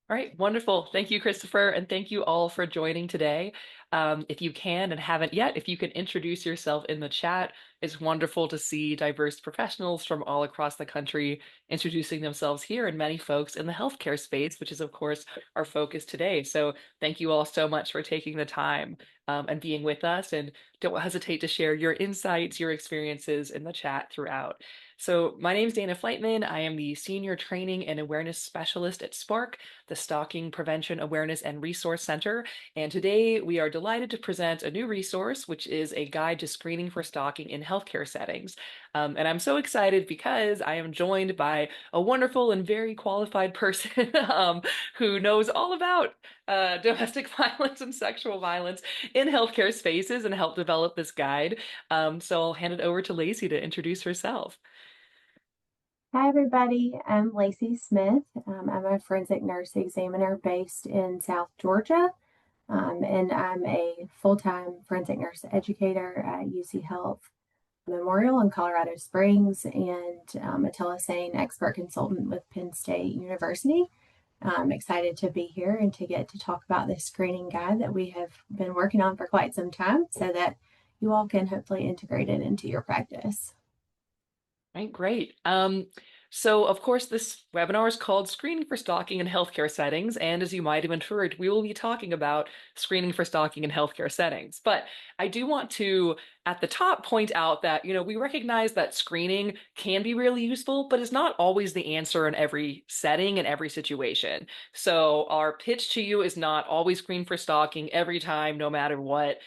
All right, wonderful. Thank you, Christopher, and thank you all for joining today. If you can and haven't yet, if you can introduce yourself in the chat, it's wonderful to see diverse professionals from all across the country introducing themselves here and many folks in the healthcare space, which is, of course, our focus today. So thank you all so much for taking the time and being with us. And don't hesitate to share your insights, your experiences in the chat throughout. So my name is Dana Fleitman. I am the Senior Training and Awareness Specialist at SPARC, the Stalking Prevention Awareness and Resource Center. And today we are delighted to present a new resource, which is a guide to screening for stalking in healthcare settings. And I'm so excited because I am joined by a wonderful and very qualified person who knows all about domestic violence and sexual violence in healthcare spaces and helped develop this guide. So I'll hand it over to Laci to introduce herself. Hi, everybody. I'm Laci Smith. I'm a forensic nurse examiner based in South Georgia, and I'm a full-time forensic nurse educator at UC Health Memorial in Colorado Springs and a telesane expert consultant with Penn State University. I'm excited to be here and to get to talk about this screening guide that we have been working on for quite some time so that you all can hopefully integrate it into your practice. Right, great. So of course, this webinar is called Screening for Stalking in Healthcare Settings, and as you might have inferred, we will be talking about screening for stalking in healthcare settings. But I do want to, at the top, point out that, we recognize that screening can be really useful, but is not always the answer in every setting and every situation. So our pitch to you is not always screen for stalking every time, no matter what.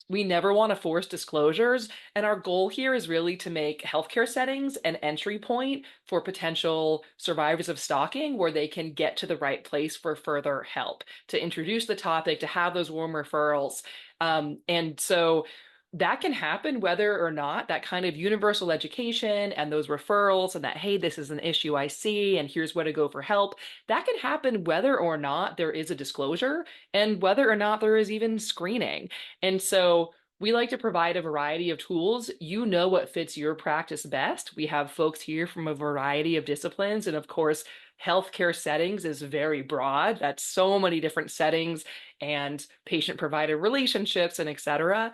We never want to force disclosures, and our goal here is really to make healthcare settings an entry point for potential survivors of stalking where they can get to the right place for further help, to introduce the topic, to have those warm referrals. And so that can happen whether or not that kind of universal education and those referrals and that, hey, this is an issue I see and here's where to go for help, that can happen whether or not there is a disclosure and whether or not there is even screening. And so we like to provide a variety of tools. You know what fits your practice best. We have folks here from a variety of disciplines. And of course, healthcare settings is very broad. That's so many different settings and patient provider relationships and et cetera.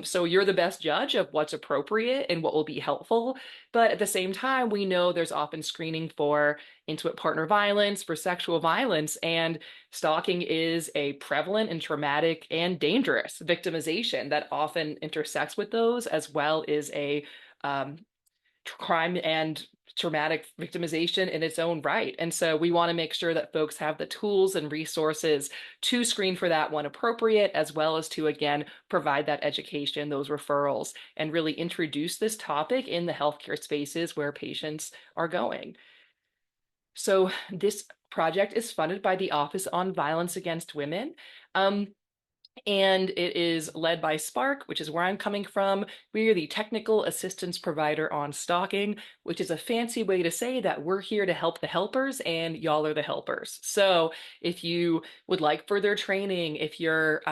So you're the best judge of what's appropriate and what will be helpful. But at the same time, we know there's often screening for intimate partner violence, for sexual violence, and stalking is a prevalent and traumatic and dangerous victimization that often intersects with those, as well as a crime and traumatic victimization in its own right. And so we want to make sure that folks have the tools and resources to screen for that when appropriate, as well as to, again, provide that education, those referrals, and really introduce this topic in the healthcare spaces where patients are going. So this project is funded by the Office on Violence Against Women. And it is led by SPARC, which is where I'm coming from. We are the technical assistance provider on stalking, which is a fancy way to say that we're here to help the helpers and y'all are the helpers. So if you would like further training, if you're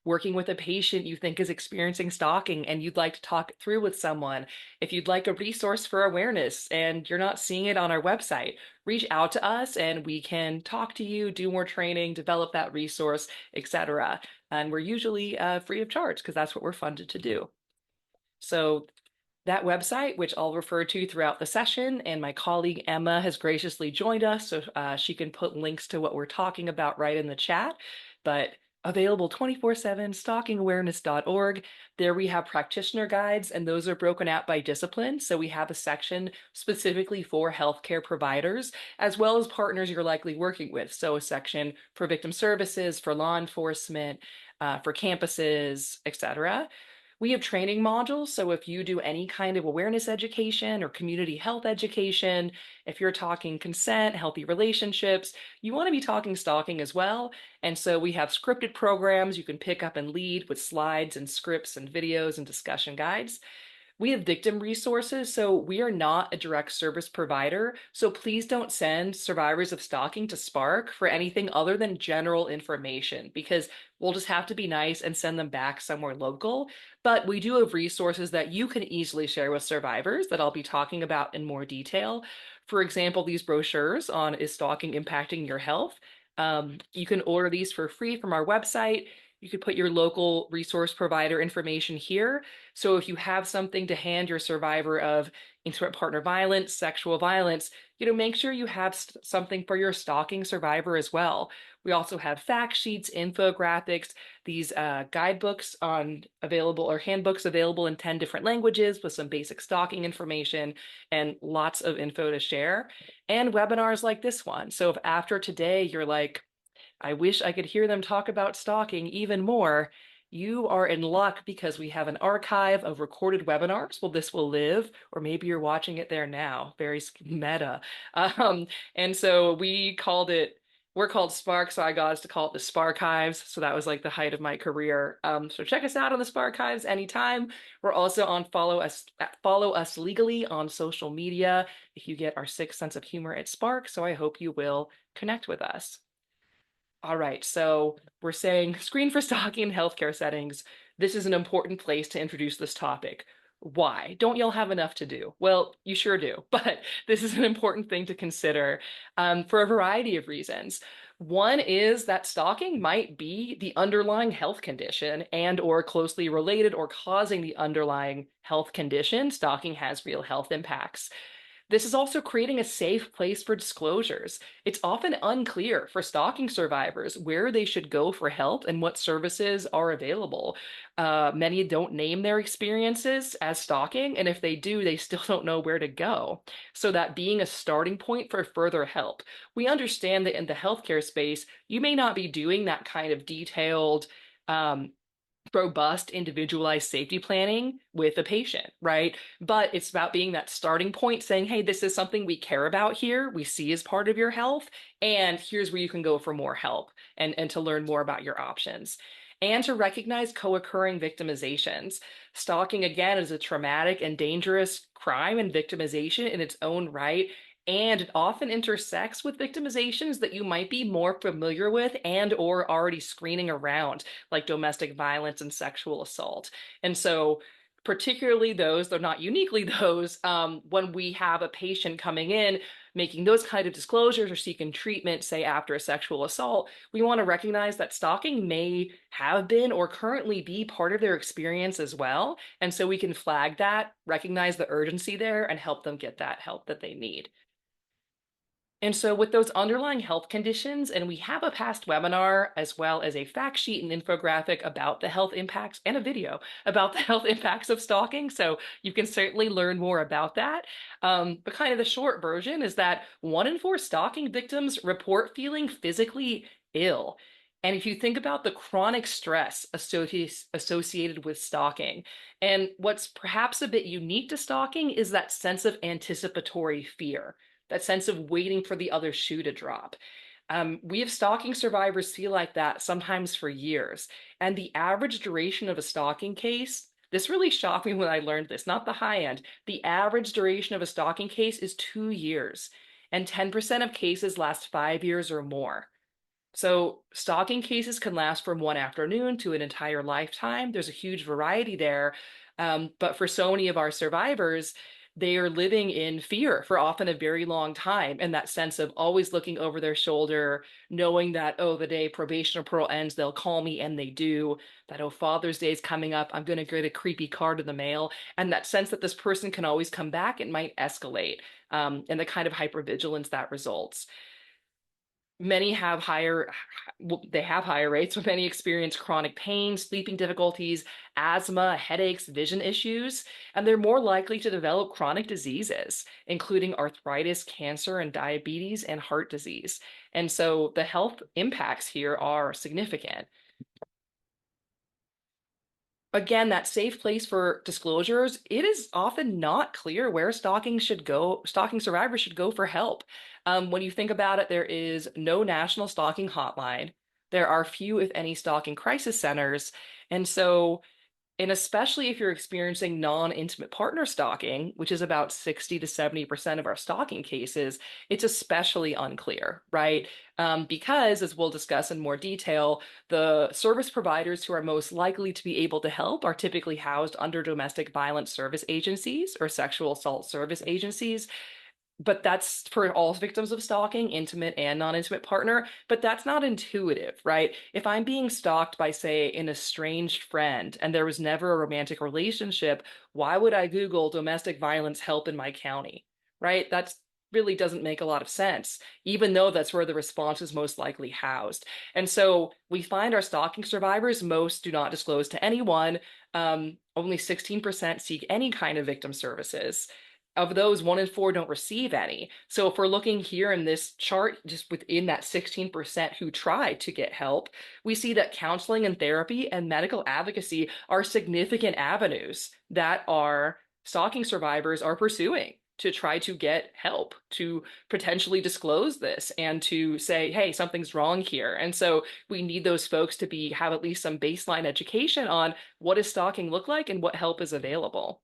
working with a patient you think is experiencing stalking and you'd like to talk it through with someone, if you'd like a resource for awareness and you're not seeing it on our website, reach out to us and we can talk to you, do more training, develop that resource, etc. And we're usually free of charge because that's what we're funded to do. So that website, which I'll refer to throughout the session, and my colleague Emma has graciously joined us, so she can put links to what we're talking about right in the chat. But available 24/7, stalkingawareness.org. There we have practitioner guides, and those are broken out by discipline. So we have a section specifically for healthcare providers, as well as partners you're likely working with. So a section for victim services, for law enforcement, for campuses, etc. We have training modules. So if you do any kind of awareness education or community health education, if you're talking consent, healthy relationships, you want to be talking stalking as well. And so we have scripted programs you can pick up and lead with slides and scripts and videos and discussion guides. We have victim resources, so we are not a direct service provider. So please don't send survivors of stalking to SPARC for anything other than general information, because we'll just have to be nice and send them back somewhere local. But we do have resources that you can easily share with survivors that I'll be talking about in more detail. For example, these brochures on is stalking impacting your health? You can order these for free from our website. You could put your local resource provider information here. So if you have something to hand your survivor of intimate partner violence, sexual violence, make sure you have something for your stalking survivor as well. We also have fact sheets, infographics, these guidebooks on available or handbooks available in 10 different languages with some basic stalking information and lots of info to share, and webinars like this one. So if after today you're like, I wish I could hear them talk about stalking even more, you are in luck because we have an archive of recorded webinars. Well, this will live, or maybe you're watching it there now. Very meta. And so we're called SPARC, so I got us to call it the SPARchives. So that was like the height of my career. So check us out on the SPARchives anytime. We're also on follow us legally on social media if you get our sixth sense of humor at SPARC. So I hope you will connect with us. All right, so we're saying screen for stalking in healthcare settings. This is an important place to introduce this topic. Why? Don't y'all have enough to do? Well, you sure do, but this is an important thing to consider for a variety of reasons. One is that stalking might be the underlying health condition and or closely related or causing the underlying health condition. Stalking has real health impacts. This is also creating a safe place for disclosures. It's often unclear for stalking survivors where they should go for help and what services are available. Many don't name their experiences as stalking, and if they do, they still don't know where to go. So, that being a starting point for further help. We understand that in the healthcare space, you may not be doing that kind of detailed, um, robust, individualized safety planning with a patient, right? But it's about being that starting point, saying, hey, this is something we care about here, we see as part of your health, and here's where you can go for more help and to learn more about your options. And to recognize co-occurring victimizations. Stalking, again, is a traumatic and dangerous crime and victimization in its own right. And it often intersects with victimizations that you might be more familiar with and or already screening around, like domestic violence and sexual assault. And so particularly those, though not uniquely those, when we have a patient coming in making those kind of disclosures or seeking treatment, say after a sexual assault, we want to recognize that stalking may have been or currently be part of their experience as well. And so we can flag that, recognize the urgency there, and help them get that help that they need. And so with those underlying health conditions, and we have a past webinar as well as a fact sheet and infographic about the health impacts and a video about the health impacts of stalking. So you can certainly learn more about that. But kind of the short version is that 1 in 4 stalking victims report feeling physically ill. And if you think about the chronic stress associated with stalking, and what's perhaps a bit unique to stalking is that sense of anticipatory fear, that sense of waiting for the other shoe to drop. We have stalking survivors feel like that sometimes for years. And the average duration of a stalking case, this really shocked me when I learned this, not the high end. The average duration of a stalking case is 2 years, and 10% of cases last 5 years or more. So, stalking cases can last from one afternoon to an entire lifetime. There's a huge variety there. But for so many of our survivors, they are living in fear for often a very long time. And that sense of always looking over their shoulder, knowing that, oh, the day probation or parole ends, they'll call me, and they do. That, oh, Father's Day is coming up, I'm going to get a creepy card in the mail. And that sense that this person can always come back, it might escalate, and the kind of hypervigilance that results. Many have higher, well, they have higher rates, but many experience chronic pain, sleeping difficulties, asthma, headaches, vision issues, and they're more likely to develop chronic diseases, including arthritis, cancer, and diabetes and heart disease. And so the health impacts here are significant. Again, that safe place for disclosures, it is often not clear where stalking survivors should go for help. When you think about it, there is no national stalking hotline. There are few, if any, stalking crisis centers. And so and especially if you're experiencing non-intimate partner stalking, which is about 60 to 70% of our stalking cases, it's especially unclear, right? Because, as we'll discuss in more detail, the service providers who are most likely to be able to help are typically housed under domestic violence service agencies or sexual assault service agencies. but that's for all victims of stalking, intimate and non-intimate partner, but that's not intuitive, right? If I'm being stalked by, say, an estranged friend and there was never a romantic relationship, why would I Google domestic violence help in my county, right? That's really doesn't make a lot of sense, even though that's where the response is most likely housed. And so we find our stalking survivors, most do not disclose to anyone. Only 16% seek any kind of victim services. Of those, 1 in 4 don't receive any. So if we're looking here in this chart, just within that 16% who try to get help, we see that counseling and therapy and medical advocacy are significant avenues that our stalking survivors are pursuing to try to get help, to potentially disclose this and to say, hey, something's wrong here. And so we need those folks to have at least some baseline education on what does stalking look like and what help is available.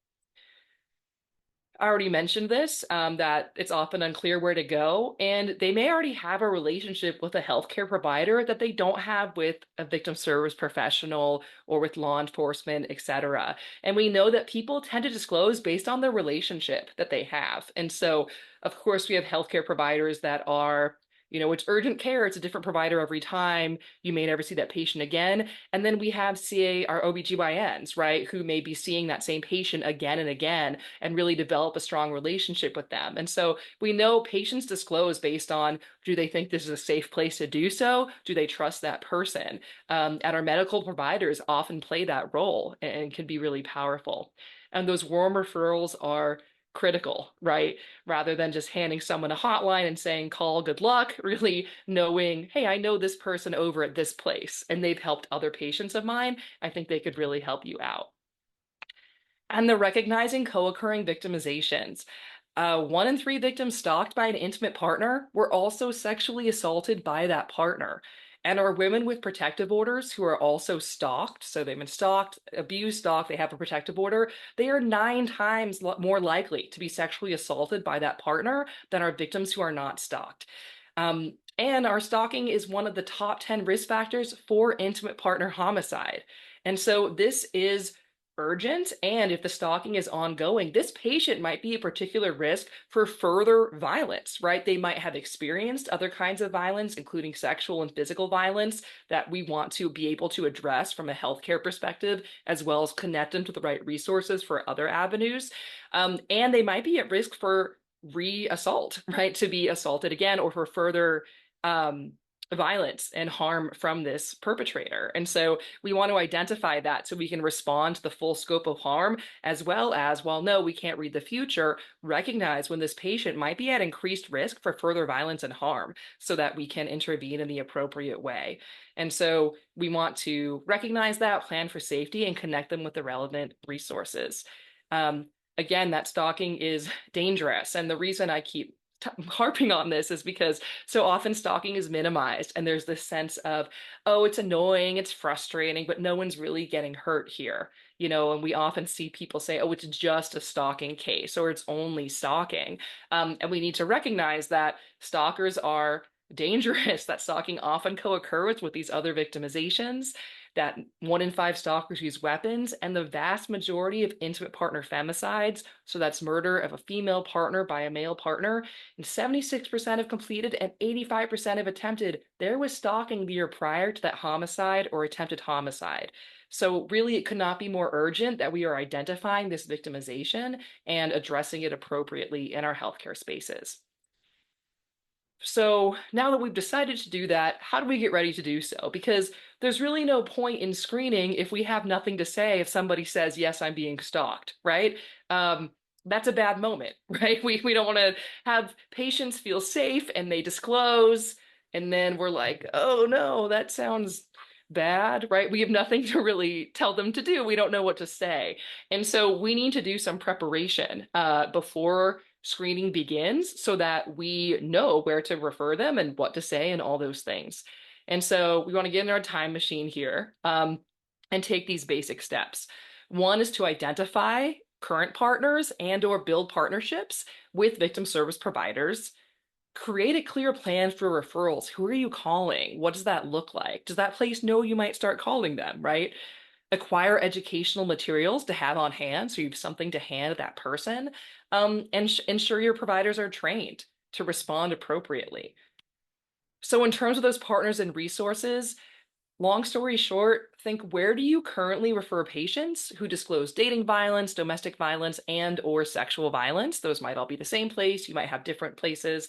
I already mentioned this, that it's often unclear where to go, and they may already have a relationship with a healthcare provider that they don't have with a victim service professional or with law enforcement, etc. And we know that people tend to disclose based on the relationship that they have. And so, of course, we have healthcare providers that are, it's urgent care. It's a different provider every time. You may never see that patient again. And then we have CA, our OBGYNs, right, who may be seeing that same patient again and again and really develop a strong relationship with them. And so we know patients disclose based on, do they think this is a safe place to do so? Do they trust that person? And our medical providers often play that role and can be really powerful. And those warm referrals are critical, right? Rather than just handing someone a hotline and saying, call, good luck, really knowing, hey, I know this person over at this place and they've helped other patients of mine. I think they could really help you out. And the recognizing co-occurring victimizations. 1 in 3 victims stalked by an intimate partner were also sexually assaulted by that partner. And are women with protective orders who are also stalked, so they've been stalked, abused, stalked, they have a protective order, they are 9 times more likely to be sexually assaulted by that partner than are victims who are not stalked. And our stalking is one of the top 10 risk factors for intimate partner homicide. And so this is urgent. And if the stalking is ongoing, this patient might be a particular risk for further violence, right? They might have experienced other kinds of violence, including sexual and physical violence, that we want to be able to address from a healthcare perspective, as well as connect them to the right resources for other avenues. And they might be at risk for re-assault, right? To be assaulted again or for further um, violence and harm from this perpetrator. And so we want to identify that so we can respond to the full scope of harm, as well as, while no, we can't read the future, recognize when this patient might be at increased risk for further violence and harm so that we can intervene in the appropriate way. And so we want to recognize that, plan for safety, and connect them with the relevant resources. Again, that stalking is dangerous. And the reason I keep harping on this is because so often stalking is minimized and there's this sense of, oh, it's annoying, it's frustrating, but no one's really getting hurt here. And we often see people say, oh, it's just a stalking case or it's only stalking. And we need to recognize that stalkers are dangerous, that stalking often co-occurs with these other victimizations, that 1 in 5 stalkers use weapons, and the vast majority of intimate partner femicides, so that's murder of a female partner by a male partner, and 76% have completed and 85% have attempted. There was stalking the year prior to that homicide or attempted homicide. So really, it could not be more urgent that we are identifying this victimization and addressing it appropriately in our healthcare spaces. So now that we've decided to do that, how do we get ready to do so? Because there's really no point in screening if we have nothing to say if somebody says, yes, I'm being stalked, right? That's a bad moment, right? We don't want to have patients feel safe and they disclose, and then we're like, oh no, that sounds bad, right? We have nothing to really tell them to do. We don't know what to say. And so we need to do some preparation before screening begins so that we know where to refer them and what to say and all those things. And so we want to get in our time machine here and take these basic steps. One is to identify current partners and or build partnerships with victim service providers. Create a clear plan for referrals. Who are you calling? What does that look like? Does that place know you might start calling them, right? Acquire educational materials to have on hand so you have something to hand that person, and ensure your providers are trained to respond appropriately. So, in terms of those partners and resources, long story short, think where do you currently refer patients who disclose dating violence, domestic violence, and or sexual violence? Those might all be the same place. You might have different places.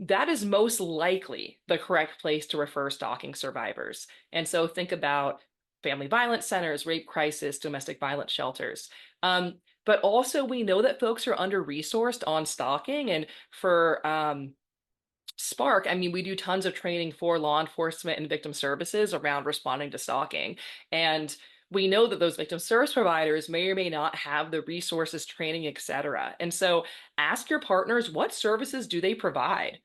That is most likely the correct place to refer stalking survivors. And so think about family violence centers, rape crisis, domestic violence shelters. But also, we know that folks are under-resourced on stalking. And for SPARC, I mean, we do tons of training for law enforcement and victim services around responding to stalking. And we know that those victim service providers may or may not have the resources, training, et cetera. And so ask your partners, what services do they provide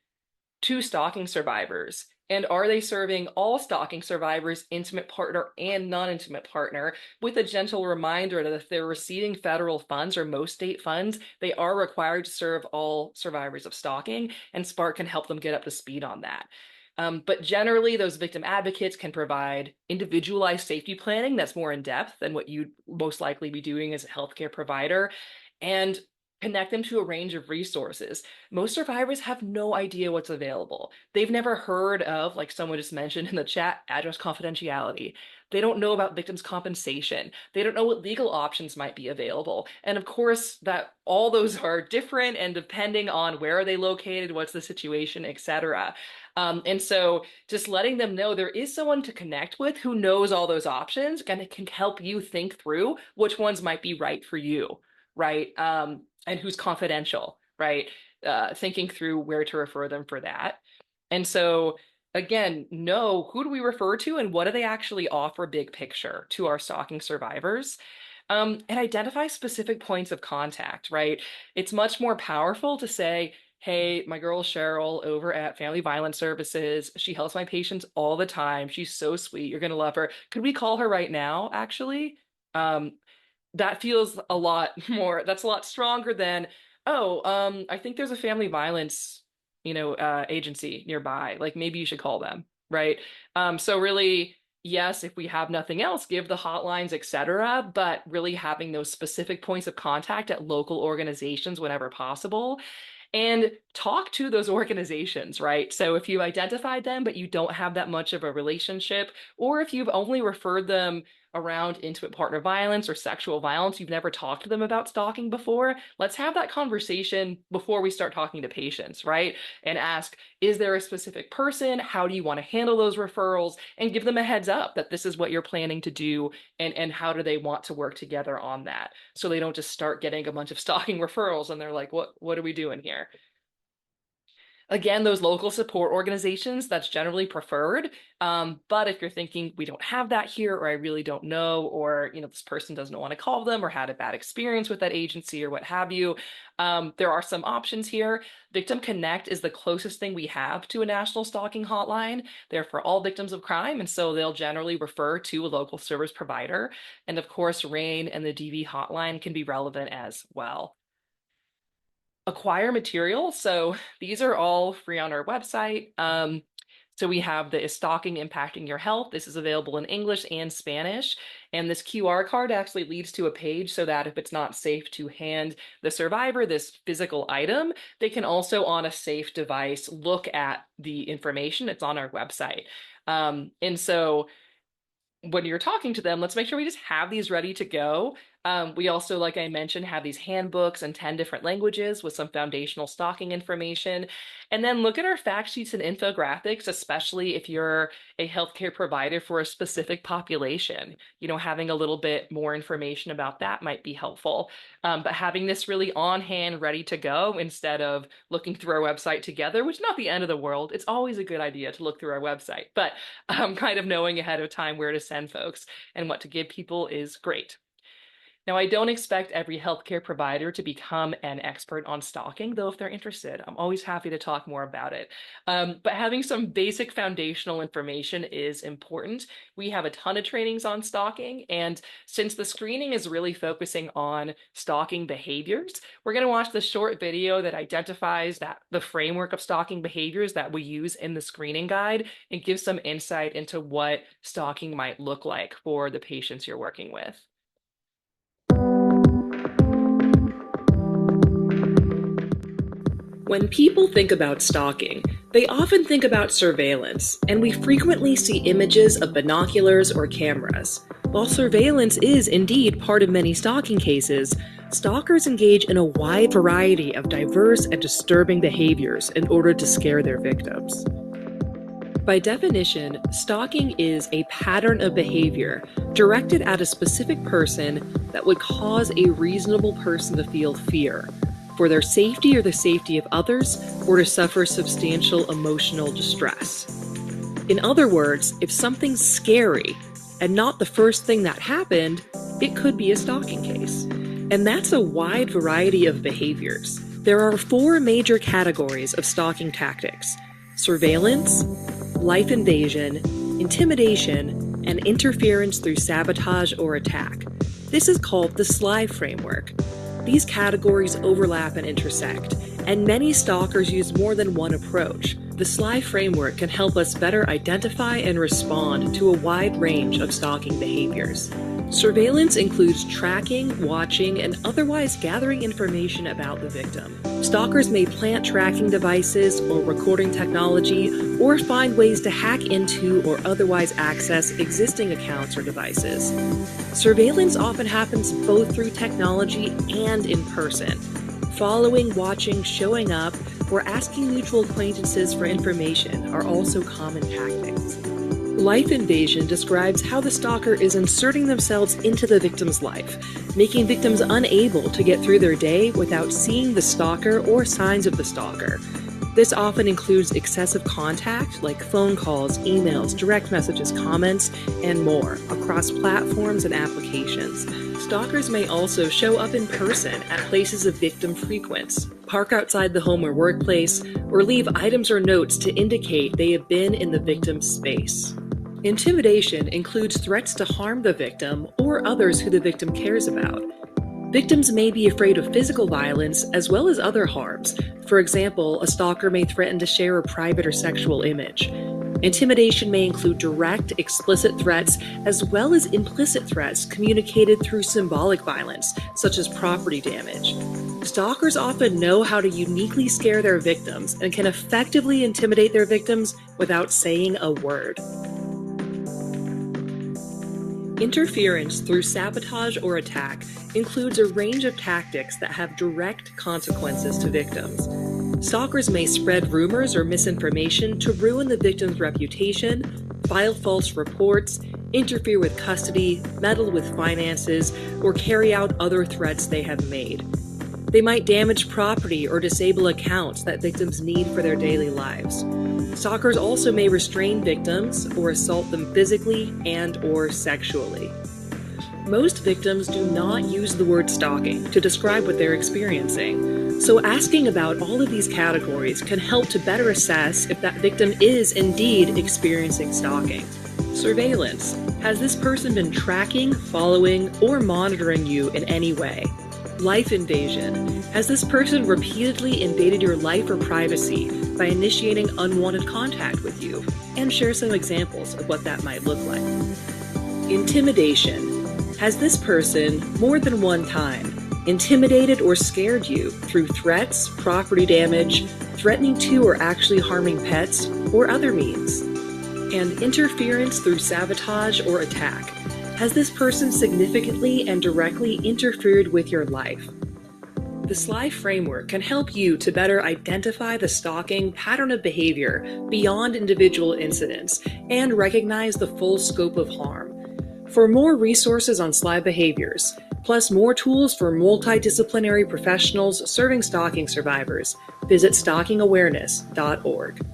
to stalking survivors? And are they serving all stalking survivors, intimate partner and non-intimate partner, with a gentle reminder that if they're receiving federal funds or most state funds, they are required to serve all survivors of stalking, and SPARC can help them get up to speed on that. But generally, those victim advocates can provide individualized safety planning that's more in depth than what you'd most likely be doing as a healthcare provider, and connect them to a range of resources. Most survivors have no idea what's available. They've never heard of, like someone just mentioned in the chat, address confidentiality. They don't know about victims' compensation. They don't know what legal options might be available. And of course, that all those are different and depending on where are they located, what's the situation, etc. And so just letting them know there is someone to connect with who knows all those options and can help you think through which ones might be right for you, right? And who's confidential, right? Thinking through where to refer them for that. And so, again, know who do we refer to and what do they actually offer big picture to our stalking survivors? And identify specific points of contact, right? It's much more powerful to say, hey, my girl Cheryl over at Family Violence Services, she helps my patients all the time. She's so sweet. You're going to love her. Could we call her right now, actually? Um, that feels a lot more, that's a lot stronger than, oh, I think there's a family violence, agency nearby. Like maybe you should call them, right? So really, yes, if we have nothing else, give the hotlines, etc., but really having those specific points of contact at local organizations whenever possible and talk to those organizations, right? So if you've identified them, but you don't have that much of a relationship, or if you've only referred them around intimate partner violence or sexual violence, you've never talked to them about stalking before, let's have that conversation before we start talking to patients, right? And ask, is there a specific person? How do you want to handle those referrals? And give them a heads up that this is what you're planning to do and how do they want to work together on that. So they don't just start getting a bunch of stalking referrals and they're like, what are we doing here? Again, those local support organizations, that's generally preferred. But if you're thinking we don't have that here, or I really don't know, or this person doesn't want to call them or had a bad experience with that agency or what have you, there are some options here. Victim Connect is the closest thing we have to a national stalking hotline. They're for all victims of crime, and so they'll generally refer to a local service provider. And of course, RAINN and the DV hotline can be relevant as well. Acquire material. So these are all free on our website. So we have the Is Stalking Impacting Your Health? This is available in English and Spanish. And this QR card actually leads to a page so that if it's not safe to hand the survivor this physical item, they can also on a safe device look at the information. It's on our website. And so when you're talking to them, let's make sure we just have these ready to go. We also, like I mentioned, have these handbooks in 10 different languages with some foundational stalking information. And then look at our fact sheets and infographics, especially if you're a healthcare provider for a specific population. Having a little bit more information about that might be helpful. But having this really on hand, ready to go, instead of looking through our website together, which is not the end of the world. It's always a good idea to look through our website, but kind of knowing ahead of time where to send folks and what to give people is great. Now, I don't expect every healthcare provider to become an expert on stalking, though if they're interested, I'm always happy to talk more about it. But having some basic foundational information is important. We have a ton of trainings on stalking, and since the screening is really focusing on stalking behaviors, we're going to watch the short video that identifies the framework of stalking behaviors that we use in the screening guide and gives some insight into what stalking might look like for the patients you're working with. When people think about stalking, they often think about surveillance, and we frequently see images of binoculars or cameras. While surveillance is indeed part of many stalking cases, stalkers engage in a wide variety of diverse and disturbing behaviors in order to scare their victims. By definition, stalking is a pattern of behavior directed at a specific person that would cause a reasonable person to feel fear for their safety or the safety of others, or to suffer substantial emotional distress. In other words, if something's scary and not the first thing that happened, it could be a stalking case. And that's a wide variety of behaviors. There are 4 major categories of stalking tactics: surveillance, life invasion, intimidation, and interference through sabotage or attack. This is called the SLI framework. These categories overlap and intersect, and many stalkers use more than one approach. The SLI framework can help us better identify and respond to a wide range of stalking behaviors. Surveillance includes tracking, watching, and otherwise gathering information about the victim. Stalkers may plant tracking devices or recording technology, or find ways to hack into or otherwise access existing accounts or devices. Surveillance often happens both through technology and in person. Following, watching, showing up, or asking mutual acquaintances for information are also common tactics. Life invasion describes how the stalker is inserting themselves into the victim's life, making victims unable to get through their day without seeing the stalker or signs of the stalker. This often includes excessive contact, like phone calls, emails, direct messages, comments, and more, across platforms and applications. Stalkers may also show up in person at places a victim frequents, park outside the home or workplace, or leave items or notes to indicate they have been in the victim's space. Intimidation includes threats to harm the victim or others who the victim cares about. Victims may be afraid of physical violence as well as other harms. For example, a stalker may threaten to share a private or sexual image. Intimidation may include direct, explicit threats as well as implicit threats communicated through symbolic violence, such as property damage. Stalkers often know how to uniquely scare their victims and can effectively intimidate their victims without saying a word. Interference through sabotage or attack includes a range of tactics that have direct consequences to victims. Stalkers may spread rumors or misinformation to ruin the victim's reputation, file false reports, interfere with custody, meddle with finances, or carry out other threats they have made. They might damage property or disable accounts that victims need for their daily lives. Stalkers also may restrain victims or assault them physically and/or sexually. Most victims do not use the word stalking to describe what they're experiencing, so asking about all of these categories can help to better assess if that victim is indeed experiencing stalking. Surveillance. Has this person been tracking, following, or monitoring you in any way? Life invasion. Has this person repeatedly invaded your life or privacy by initiating unwanted contact with you? And share some examples of what that might look like. Intimidation. Has this person, more than one time, intimidated or scared you through threats, property damage, threatening to or actually harming pets, or other means? And interference through sabotage or attack. Has this person significantly and directly interfered with your life? The SLI framework can help you to better identify the stalking pattern of behavior beyond individual incidents and recognize the full scope of harm. For more resources on SLI behaviors, plus more tools for multidisciplinary professionals serving stalking survivors, visit stalkingawareness.org.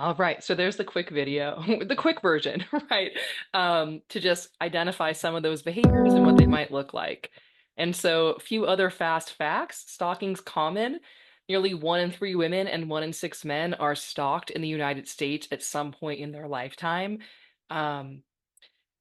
All right, so there's the quick video, the quick version, right? To just identify some of those behaviors and what they might look like. And so, a few other fast facts. Stalking's common. Nearly 1 in 3 women and 1 in 6 men are stalked in the United States at some point in their lifetime. Um,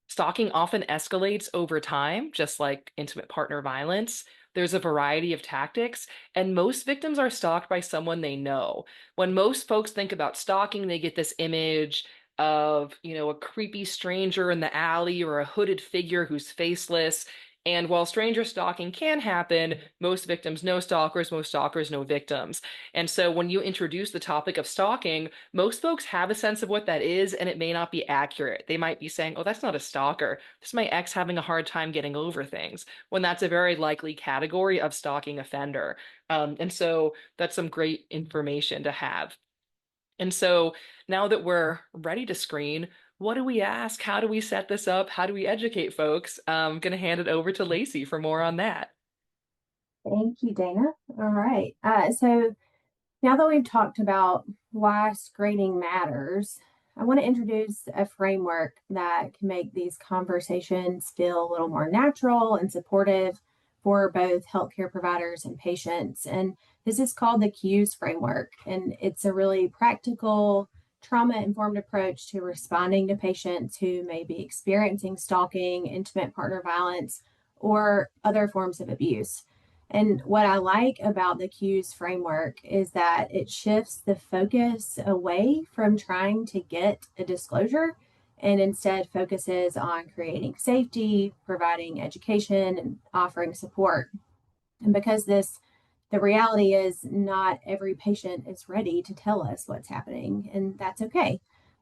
Stalking often escalates over time, just like intimate partner violence. There's a variety of tactics, and most victims are stalked by someone they know. When most folks think about stalking, they get this image of, a creepy stranger in the alley or a hooded figure who's faceless. And while stranger stalking can happen, most victims know stalkers, most stalkers know victims. And so when you introduce the topic of stalking, most folks have a sense of what that is, and it may not be accurate. They might be saying, oh, that's not a stalker. This is my ex having a hard time getting over things, when that's a very likely category of stalking offender. And so that's some great information to have. And so now that we're ready to screen, what do we ask? How do we set this up? How do we educate folks? I'm going to hand it over to Laci for more on that. Thank you, Dana. All right. So now that we've talked about why screening matters, I want to introduce a framework that can make these conversations feel a little more natural and supportive for both healthcare providers and patients. And this is called the CUES framework, and it's a really practical, trauma-informed approach to responding to patients who may be experiencing stalking, intimate partner violence, or other forms of abuse. And what I like about the CUES framework is that it shifts the focus away from trying to get a disclosure and instead focuses on creating safety, providing education, and offering support. And because the reality is not every patient is ready to tell us what's happening, and that's okay.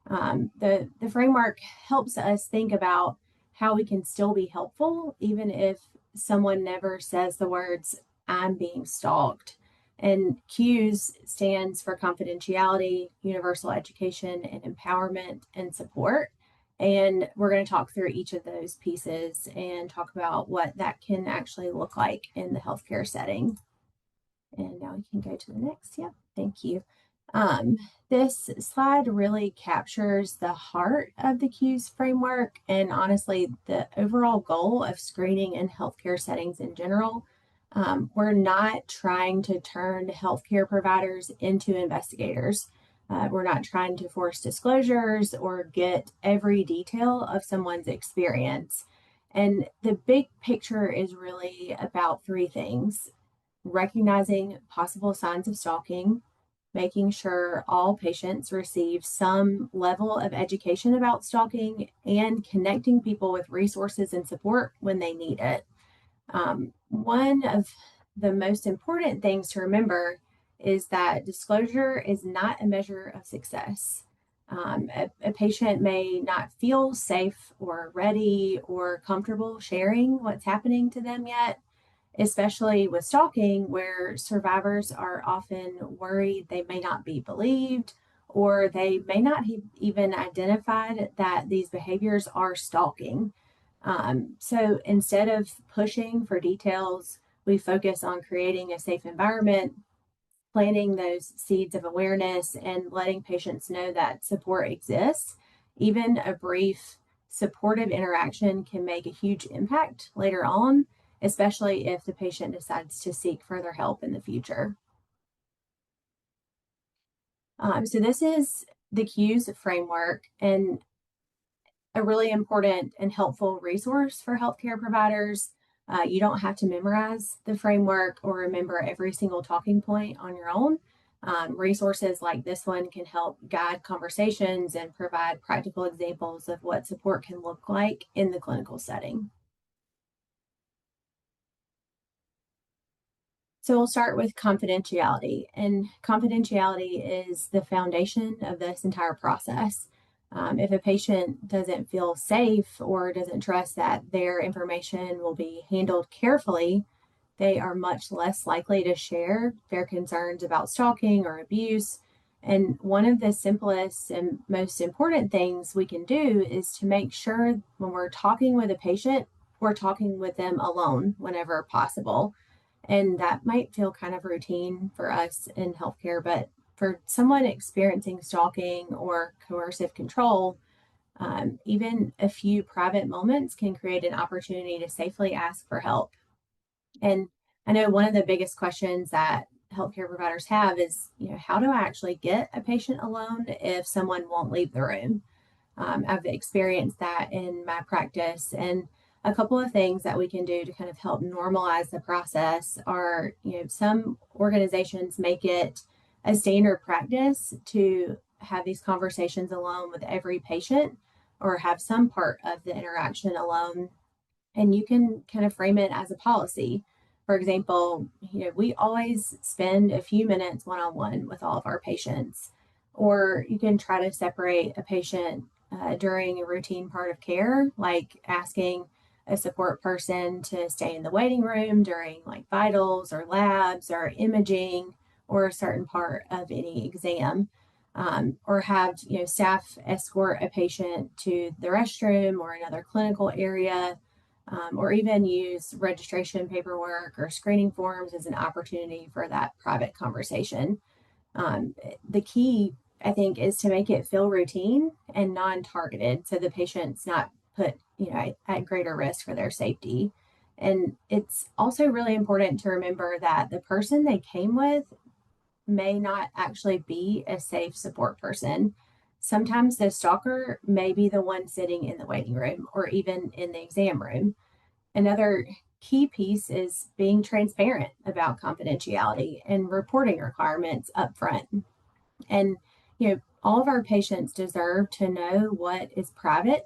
The framework helps us think about how we can still be helpful, even if someone never says the words, I'm being stalked. And CUES stands for confidentiality, universal education, and empowerment and support. And we're going to talk through each of those pieces and talk about what that can actually look like in the healthcare setting. And now we can go to the next. Yep, thank you. Um, this slide really captures the heart of the CUES framework and honestly, the overall goal of screening in healthcare settings in general. We're not trying to turn healthcare providers into investigators. We're not trying to force disclosures or get every detail of someone's experience. And the big picture is really about three things: recognizing possible signs of stalking, making sure all patients receive some level of education about stalking, and connecting people with resources and support when they need it. One of the most important things to remember is that disclosure is not a measure of success. A patient may not feel safe or ready or comfortable sharing what's happening to them yet, especially with stalking, where survivors are often worried they may not be believed or they may not have even identified that these behaviors are stalking. So instead of pushing for details, we focus on creating a safe environment, planting those seeds of awareness, and letting patients know that support exists. Even a brief supportive interaction can make a huge impact later on, especially if the patient decides to seek further help in the future. So this is the CUES framework, and a really important and helpful resource for healthcare providers. You don't have to memorize the framework or remember every single talking point on your own. Resources like this one can help guide conversations and provide practical examples of what support can look like in the clinical setting. So we'll start with confidentiality, and confidentiality is the foundation of this entire process. If a patient doesn't feel safe or doesn't trust that their information will be handled carefully, they are much less likely to share their concerns about stalking or abuse. And one of the simplest and most important things we can do is to make sure when we're talking with a patient, we're talking with them alone whenever possible. And that might feel kind of routine for us in healthcare, but for someone experiencing stalking or coercive control, even a few private moments can create an opportunity to safely ask for help. And I know one of the biggest questions that healthcare providers have is, how do I actually get a patient alone if someone won't leave the room? I've experienced that in my practice. And a couple of things that we can do to kind of help normalize the process are, some organizations make it a standard practice to have these conversations alone with every patient or have some part of the interaction alone. And you can kind of frame it as a policy. For example, we always spend a few minutes one on one with all of our patients. Or you can try to separate a patient during a routine part of care, like asking a support person to stay in the waiting room during like vitals or labs or imaging or a certain part of any exam. Or have staff escort a patient to the restroom or another clinical area, or even use registration paperwork or screening forms as an opportunity for that private conversation. The key, I think, is to make it feel routine and non-targeted, so the patient's not put, at greater risk for their safety. And it's also really important to remember that the person they came with may not actually be a safe support person. Sometimes the stalker may be the one sitting in the waiting room or even in the exam room. Another key piece is being transparent about confidentiality and reporting requirements up front. And, all of our patients deserve to know what is private,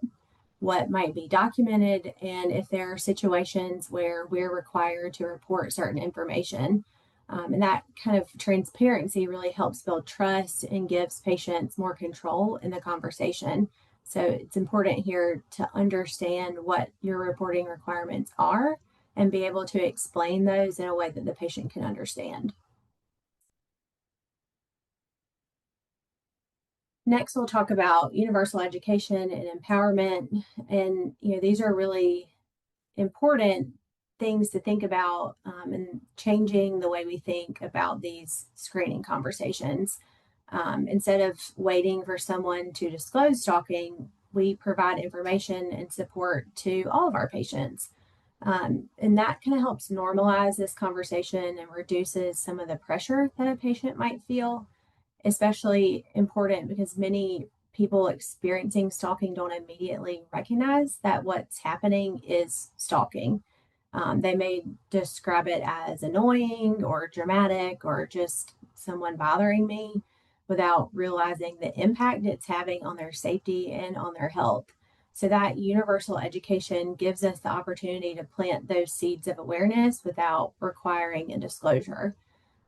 what might be documented, and if there are situations where we're required to report certain information. And that kind of transparency really helps build trust and gives patients more control in the conversation. So it's important here to understand what your reporting requirements are and be able to explain those in a way that the patient can understand. Next, we'll talk about universal education and empowerment. And, these are really important things to think about and changing the way we think about these screening conversations. Instead of waiting for someone to disclose stalking, we provide information and support to all of our patients. And that kind of helps normalize this conversation and reduces some of the pressure that a patient might feel, especially important because many people experiencing stalking don't immediately recognize that what's happening is stalking. They may describe it as annoying or dramatic or just someone bothering me without realizing the impact it's having on their safety and on their health. So, that universal education gives us the opportunity to plant those seeds of awareness without requiring a disclosure.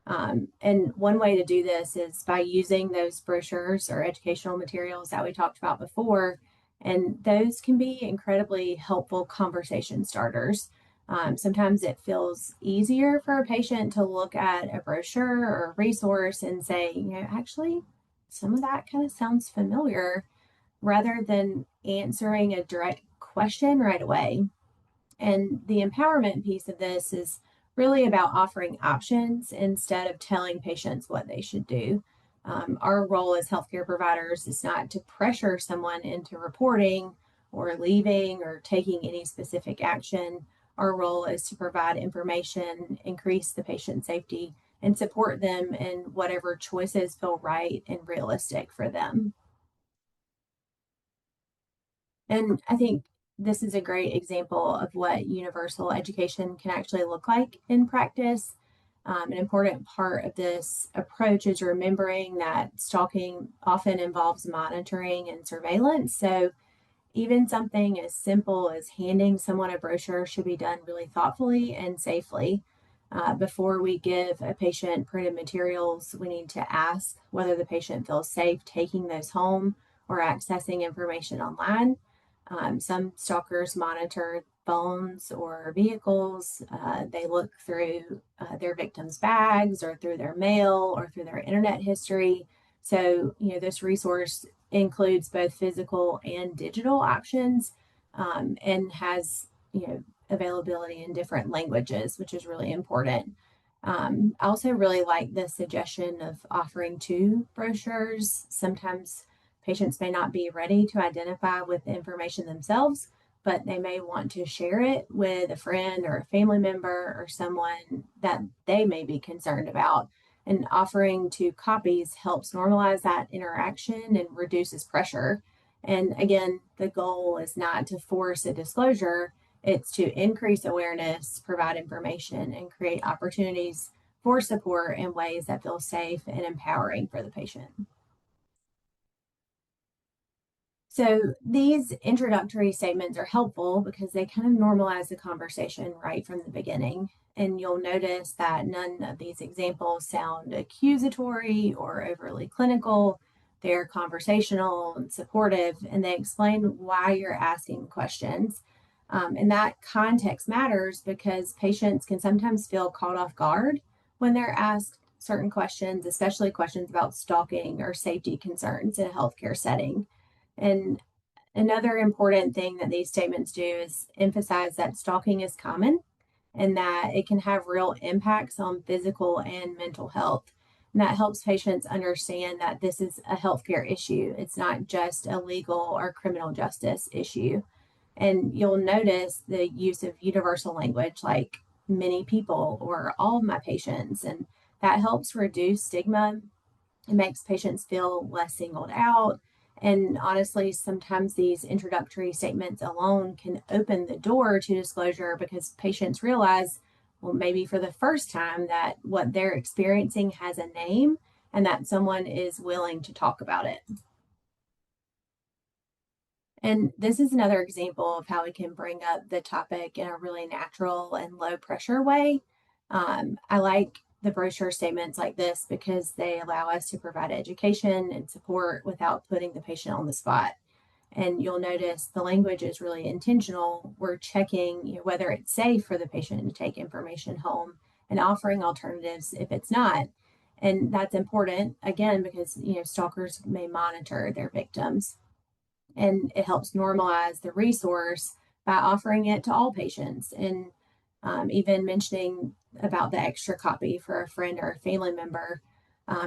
And one way to do this is by using those brochures or educational materials that we talked about before. And those can be incredibly helpful conversation starters. Sometimes it feels easier for a patient to look at a brochure or a resource and say, actually, some of that kind of sounds familiar, rather than answering a direct question right away. And the empowerment piece of this is really about offering options instead of telling patients what they should do. Our role as healthcare providers is not to pressure someone into reporting or leaving or taking any specific action. Our role is to provide information, increase the patient safety, and support them in whatever choices feel right and realistic for them. And I think this is a great example of what universal education can actually look like in practice. An important part of this approach is remembering that stalking often involves monitoring and surveillance. So, even something as simple as handing someone a brochure should be done really thoughtfully and safely. Before we give a patient printed materials, we need to ask whether the patient feels safe taking those home or accessing information online. Some stalkers monitor phones or vehicles. They look through their victims' bags or through their mail or through their internet history. So, this resource includes both physical and digital options, and has, availability in different languages, which is really important. I also really like the suggestion of offering two brochures. Sometimes patients may not be ready to identify with the information themselves, but they may want to share it with a friend or a family member or someone that they may be concerned about. And offering two copies helps normalize that interaction and reduces pressure. And again, the goal is not to force a disclosure, it's to increase awareness, provide information, and create opportunities for support in ways that feel safe and empowering for the patient. So these introductory statements are helpful because they kind of normalize the conversation right from the beginning. And you'll notice that none of these examples sound accusatory or overly clinical. They're conversational and supportive, and they explain why you're asking questions. And that context matters because patients can sometimes feel caught off guard when they're asked certain questions, especially questions about stalking or safety concerns in a healthcare setting. And another important thing that these statements do is emphasize that stalking is common and that it can have real impacts on physical and mental health. And that helps patients understand that this is a healthcare issue. It's not just a legal or criminal justice issue. And you'll notice the use of universal language like many people or all of my patients. And that helps reduce stigma. It makes patients feel less singled out. And honestly, sometimes these introductory statements alone can open the door to disclosure because patients realize, well, maybe for the first time, that what they're experiencing has a name and that someone is willing to talk about it. And this is another example of how we can bring up the topic in a really natural and low pressure way. I like the brochure statements like this because they allow us to provide education and support without putting the patient on the spot. And you'll notice the language is really intentional. We're checking whether it's safe for the patient to take information home and offering alternatives if it's not. And that's important, again, because stalkers may monitor their victims, and it helps normalize the resource by offering it to all patients and even mentioning about the extra copy for a friend or a family member.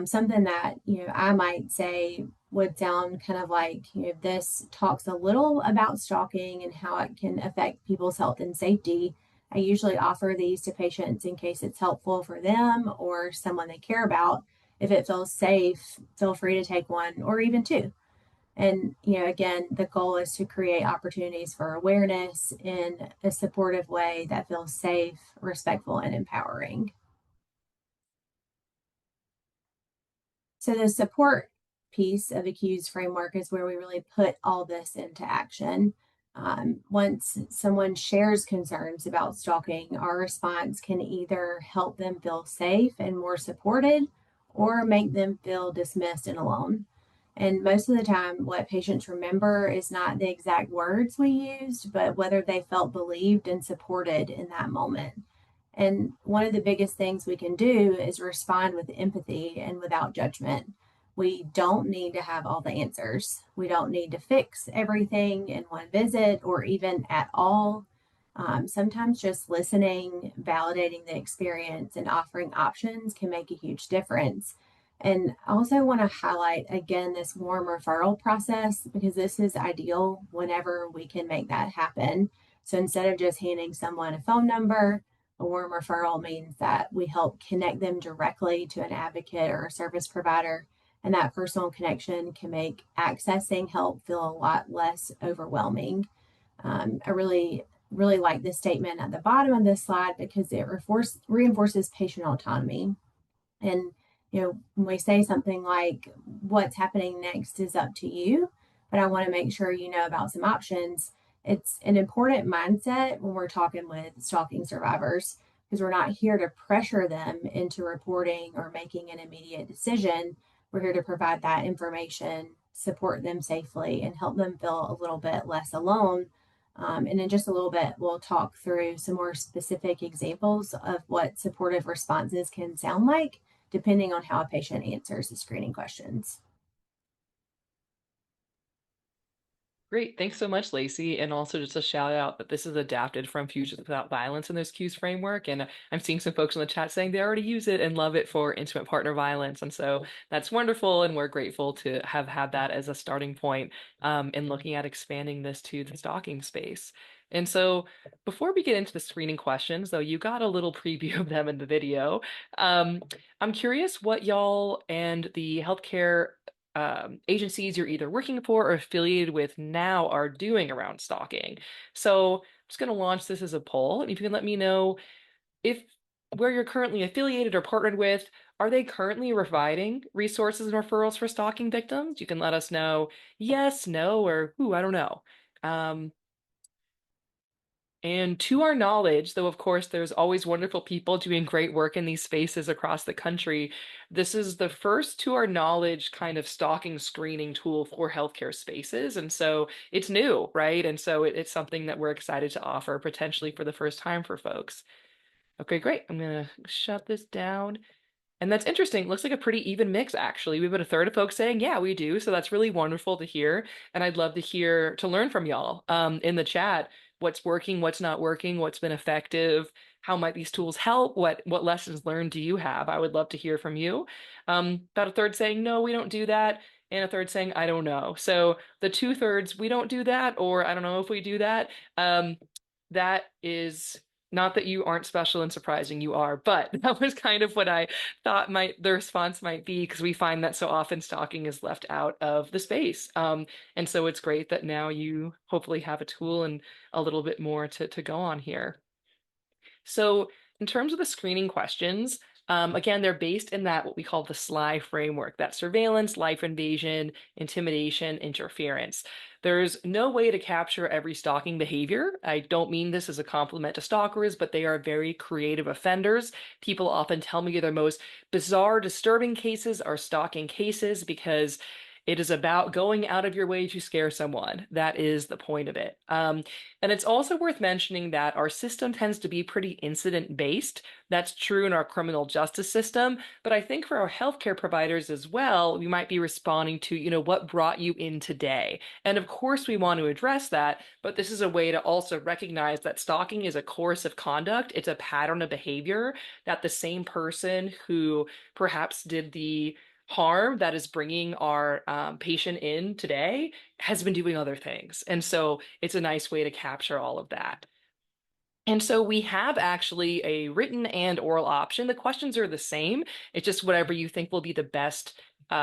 Something that I might say would sound kind of like, this talks a little about stalking and how it can affect people's health and safety. I usually offer these to patients in case it's helpful for them or someone they care about. If it feels safe, feel free to take one or even two. And, again, the goal is to create opportunities for awareness in a supportive way that feels safe, respectful, and empowering. So the support piece of the cues framework is where we really put all this into action. Once someone shares concerns about stalking, our response can either help them feel safe and more supported or make them feel dismissed and alone. And most of the time, what patients remember is not the exact words we used, but whether they felt believed and supported in that moment. And one of the biggest things we can do is respond with empathy and without judgment. We don't need to have all the answers. We don't need to fix everything in one visit or even at all. Sometimes just listening, validating the experience, and offering options can make a huge difference. And I also want to highlight again this warm referral process because this is ideal whenever we can make that happen. So instead of just handing someone a phone number, a warm referral means that we help connect them directly to an advocate or a service provider, and that personal connection can make accessing help feel a lot less overwhelming. I really like this statement at the bottom of this slide because it reinforces patient autonomy. And, when we say something like, what's happening next is up to you, but I want to make sure you know about some options, it's an important mindset when we're talking with stalking survivors because we're not here to pressure them into reporting or making an immediate decision. We're here to provide that information, support them safely, and help them feel a little bit less alone. And in just a little bit, we'll talk through some more specific examples of what supportive responses can sound like, depending on how a patient answers the screening questions. Great. Thanks so much, Laci. And also just a shout out that this is adapted from Futures Without Violence in this cues framework. And I'm seeing some folks in the chat saying they already use it and love it for intimate partner violence. And so that's wonderful. And we're grateful to have had that as a starting point in looking at expanding this to the stalking space. And so before we get into the screening questions, though, you got a little preview of them in the video. Um, I'm curious what y'all and the healthcare agencies you're either working for or affiliated with now are doing around stalking. So I'm just going to launch this as a poll, and if you can let me know if where you're currently affiliated or partnered with, are they currently providing resources and referrals for stalking victims? You can let us know yes, no, or ooh, I don't know. Um, and to our knowledge, though, of course, there's always wonderful people doing great work in these spaces across the country, this is the first, to our knowledge, kind of stalking screening tool for healthcare spaces. And so it's new, right? And so it's something that we're excited to offer potentially for the first time for folks. Okay, great. I'm going to shut this down. And that's interesting. Looks like a pretty even mix, actually. We've got a third of folks saying, yeah, we do. So that's really wonderful to hear. And I'd love to hear, to learn from y'all in the chat, what's working, what's not working, what's been effective, how might these tools help, what lessons learned do you have? I would love to hear from you. About a third saying, no, we don't do that. And a third saying, I don't know. So the two-thirds, we don't do that, or I don't know if we do that. That is not that you aren't special and surprising, you are, but that was kind of what I thought might the response might be, because we find that so often stalking is left out of the space. And so it's great that now you hopefully have a tool and a little bit more to go on here. So in terms of the screening questions, again, they're based in that what we call the SLI framework, that surveillance, life invasion, intimidation, interference. There's no way to capture every stalking behavior. I don't mean this as a compliment to stalkers, but they are very creative offenders. People often tell me their most bizarre, disturbing cases are stalking cases because it is about going out of your way to scare someone. That is the point of it. And it's also worth mentioning that our system tends to be pretty incident based. That's true in our criminal justice system. But I think for our healthcare providers as well, we might be responding to, what brought you in today? And of course, we want to address that. But this is a way to also recognize that stalking is a course of conduct, it's a pattern of behavior that the same person who perhaps did the harm that is bringing our patient in today has been doing other things. And so it's a nice way to capture all of that. And so we have actually a written and oral option. The questions are the same. It's just whatever you think will be the best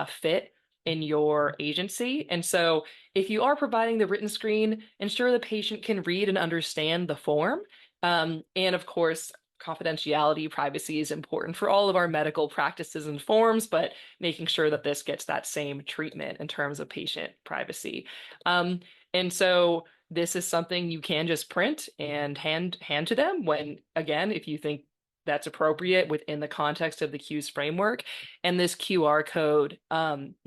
fit in your agency. And so if you are providing the written screen, ensure the patient can read and understand the form. And of course, confidentiality, privacy is important for all of our medical practices and forms, but making sure that this gets that same treatment in terms of patient privacy. And so this is something you can just print and hand to them when, again, if you think that's appropriate within the context of the cues framework. And this QR code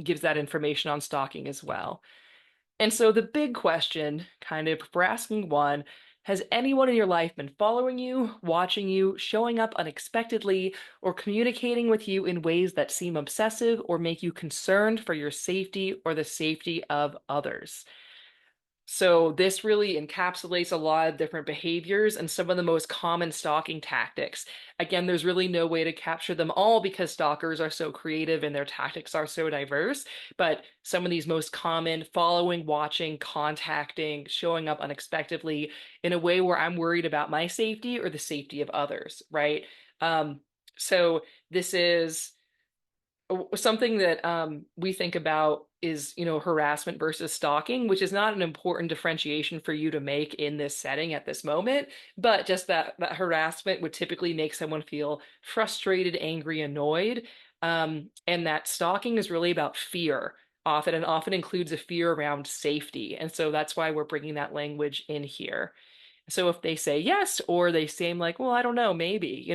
gives that information on stalking as well. And so the big question, kind of, if we're asking one, has anyone in your life been following you, watching you, showing up unexpectedly, or communicating with you in ways that seem obsessive or make you concerned for your safety or the safety of others? So this really encapsulates a lot of different behaviors and some of the most common stalking tactics. Again, there's really no way to capture them all because stalkers are so creative and their tactics are so diverse. But some of these most common: following, watching, contacting, showing up unexpectedly in a way where I'm worried about my safety or the safety of others, right? So this is something that we think about is, harassment versus stalking, which is not an important differentiation for you to make in this setting at this moment, but just that harassment would typically make someone feel frustrated, angry, annoyed, and that stalking is really about fear. Often includes a fear around safety. And so that's why we're bringing that language in here. So if they say yes, or they seem like, well, I don't know, maybe,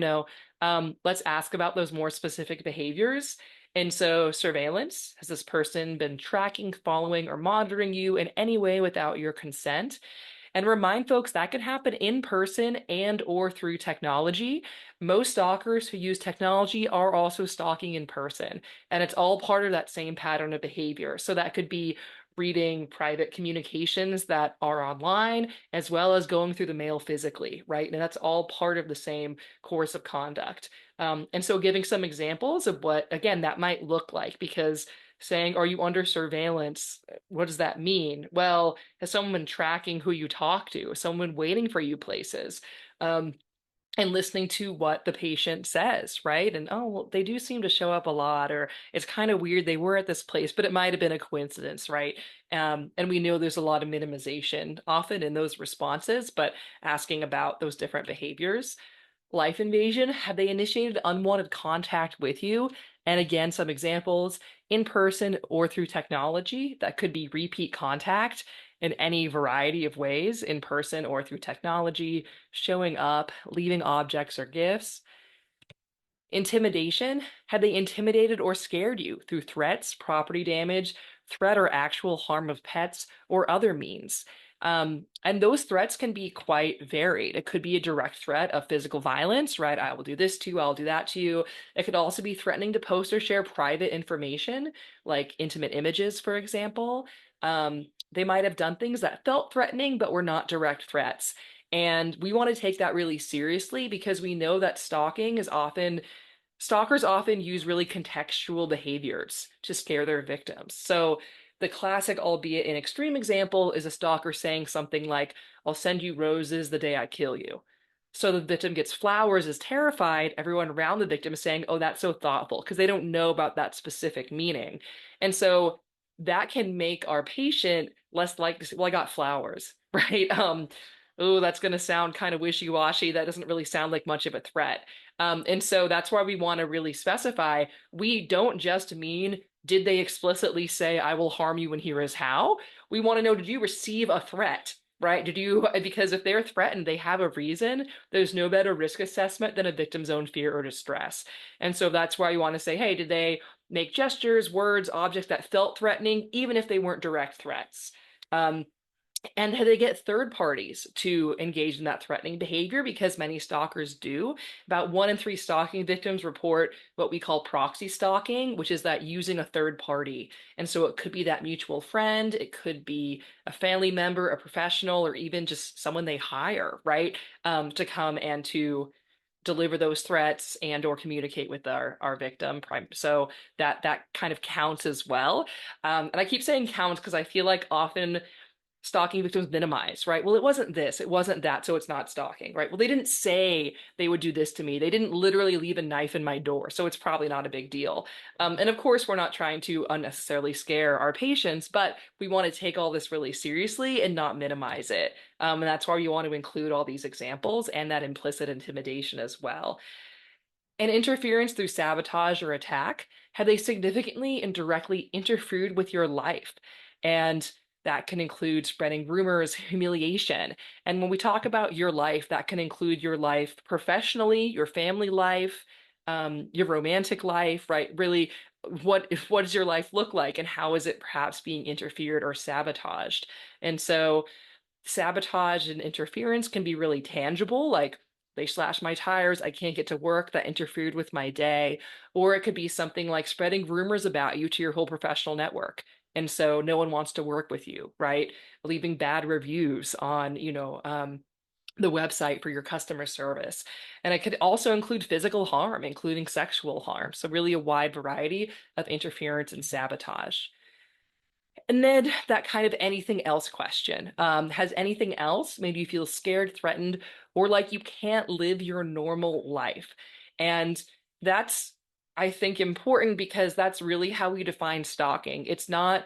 let's ask about those more specific behaviors. And so surveillance: has this person been tracking, following, or monitoring you in any way without your consent? And remind folks that can happen in person and or through technology. Most stalkers who use technology are also stalking in person, and it's all part of that same pattern of behavior. So that could be reading private communications that are online, as well as going through the mail physically, right? And that's all part of the same course of conduct. And so giving some examples of what, again, that might look like, because saying, are you under surveillance? What does that mean? Well, has someone been tracking who you talk to? Is someone waiting for you places? Um, and listening to what the patient says, right? And oh, well, they do seem to show up a lot, or it's kind of weird they were at this place, but it might have been a coincidence, right? And we know there's a lot of minimization often in those responses, but asking about those different behaviors. Life invasion, have they initiated unwanted contact with you? And again, some examples in person or through technology. That could be repeat contact in any variety of ways, in person or through technology, showing up, leaving objects or gifts. Intimidation, had they intimidated or scared you through threats, property damage, threat or actual harm of pets, or other means? And those threats can be quite varied. It could be a direct threat of physical violence, right? I will do this to you, I'll do that to you. It could also be threatening to post or share private information, like intimate images, for example. They might have done things that felt threatening, but were not direct threats. And we want to take that really seriously because we know that stalkers often use really contextual behaviors to scare their victims. So the classic, albeit an extreme example, is a stalker saying something like, I'll send you roses the day I kill you. So the victim gets flowers, is terrified. Everyone around the victim is saying, oh, that's so thoughtful, because they don't know about that specific meaning. And so that can make our patient less likely to say, well, I got flowers, right? Oh, that's going to sound kind of wishy-washy. That doesn't really sound like much of a threat. And so that's why we want to really specify we don't just mean, did they explicitly say, I will harm you and here is how? We want to know, did you receive a threat? Right? Because if they're threatened, they have a reason. There's no better risk assessment than a victim's own fear or distress. And so that's why you want to say, hey, did they make gestures, words, objects that felt threatening, even if they weren't direct threats? Um, and they get third parties to engage in that threatening behavior because many stalkers do. About 1 in 3 stalking victims report what we call proxy stalking, which is that using a third party. And so it could be that mutual friend, it could be a family member, a professional, or even just someone they hire, right? To come and to deliver those threats and or communicate with our victim. So that kind of counts as well. And I keep saying counts because I feel like often stalking victims minimize, right? Well, it wasn't this, it wasn't that, so it's not stalking, right? Well, they didn't say they would do this to me. They didn't literally leave a knife in my door, so it's probably not a big deal. And of course, we're not trying to unnecessarily scare our patients, but we want to take all this really seriously and not minimize it. And that's why we want to include all these examples and that implicit intimidation as well. And interference through sabotage or attack, have they significantly and directly interfered with your life? And that can include spreading rumors, humiliation. And when we talk about your life, that can include your life professionally, your family life, your romantic life, right? Really, what does your life look like, and how is it perhaps being interfered or sabotaged? And so sabotage and interference can be really tangible, like they slashed my tires, I can't get to work, that interfered with my day. Or it could be something like spreading rumors about you to your whole professional network. And so no one wants to work with you, right? Leaving bad reviews on, the website for your customer service. And it could also include physical harm, including sexual harm. So really a wide variety of interference and sabotage. And then that kind of anything else question. Has anything else made you feel scared, threatened, or like you can't live your normal life? And that's, I think, important because that's really how we define stalking. It's not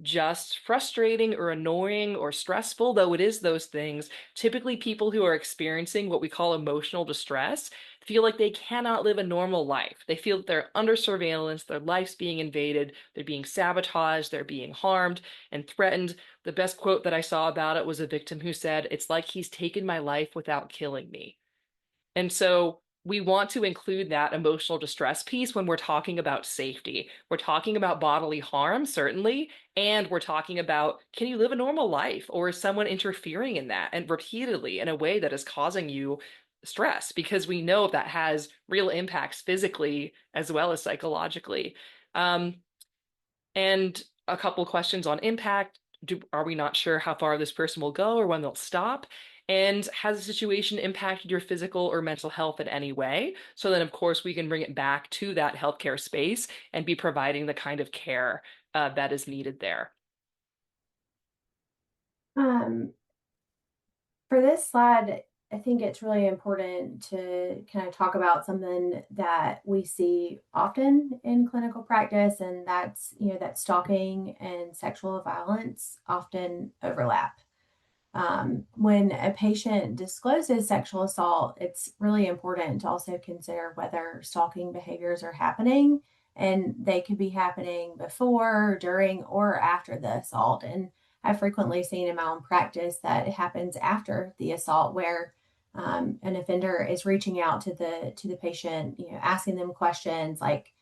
just frustrating or annoying or stressful, though it is those things. Typically, people who are experiencing what we call emotional distress feel like they cannot live a normal life. They feel that they're under surveillance, their life's being invaded, they're being sabotaged, they're being harmed and threatened. The best quote that I saw about it was a victim who said, "It's like he's taken my life without killing me." And so we want to include that emotional distress piece when we're talking about safety. We're talking about bodily harm, certainly, and we're talking about, can you live a normal life, or is someone interfering in that and repeatedly in a way that is causing you stress? Because we know that has real impacts physically as well as psychologically. Um, and a couple questions on impact. Are we not sure how far this person will go or when they'll stop? And has the situation impacted your physical or mental health in any way? So then, of course, we can bring it back to that healthcare space and be providing the kind of care that is needed there. Um, for this slide, I think it's really important to kind of talk about something that we see often in clinical practice, and that's, that stalking and sexual violence often overlap. When a patient discloses sexual assault, it's really important to also consider whether stalking behaviors are happening, and they could be happening before, during, or after the assault. And I've frequently seen in my own practice that it happens after the assault, where an offender is reaching out to the patient, asking them questions like,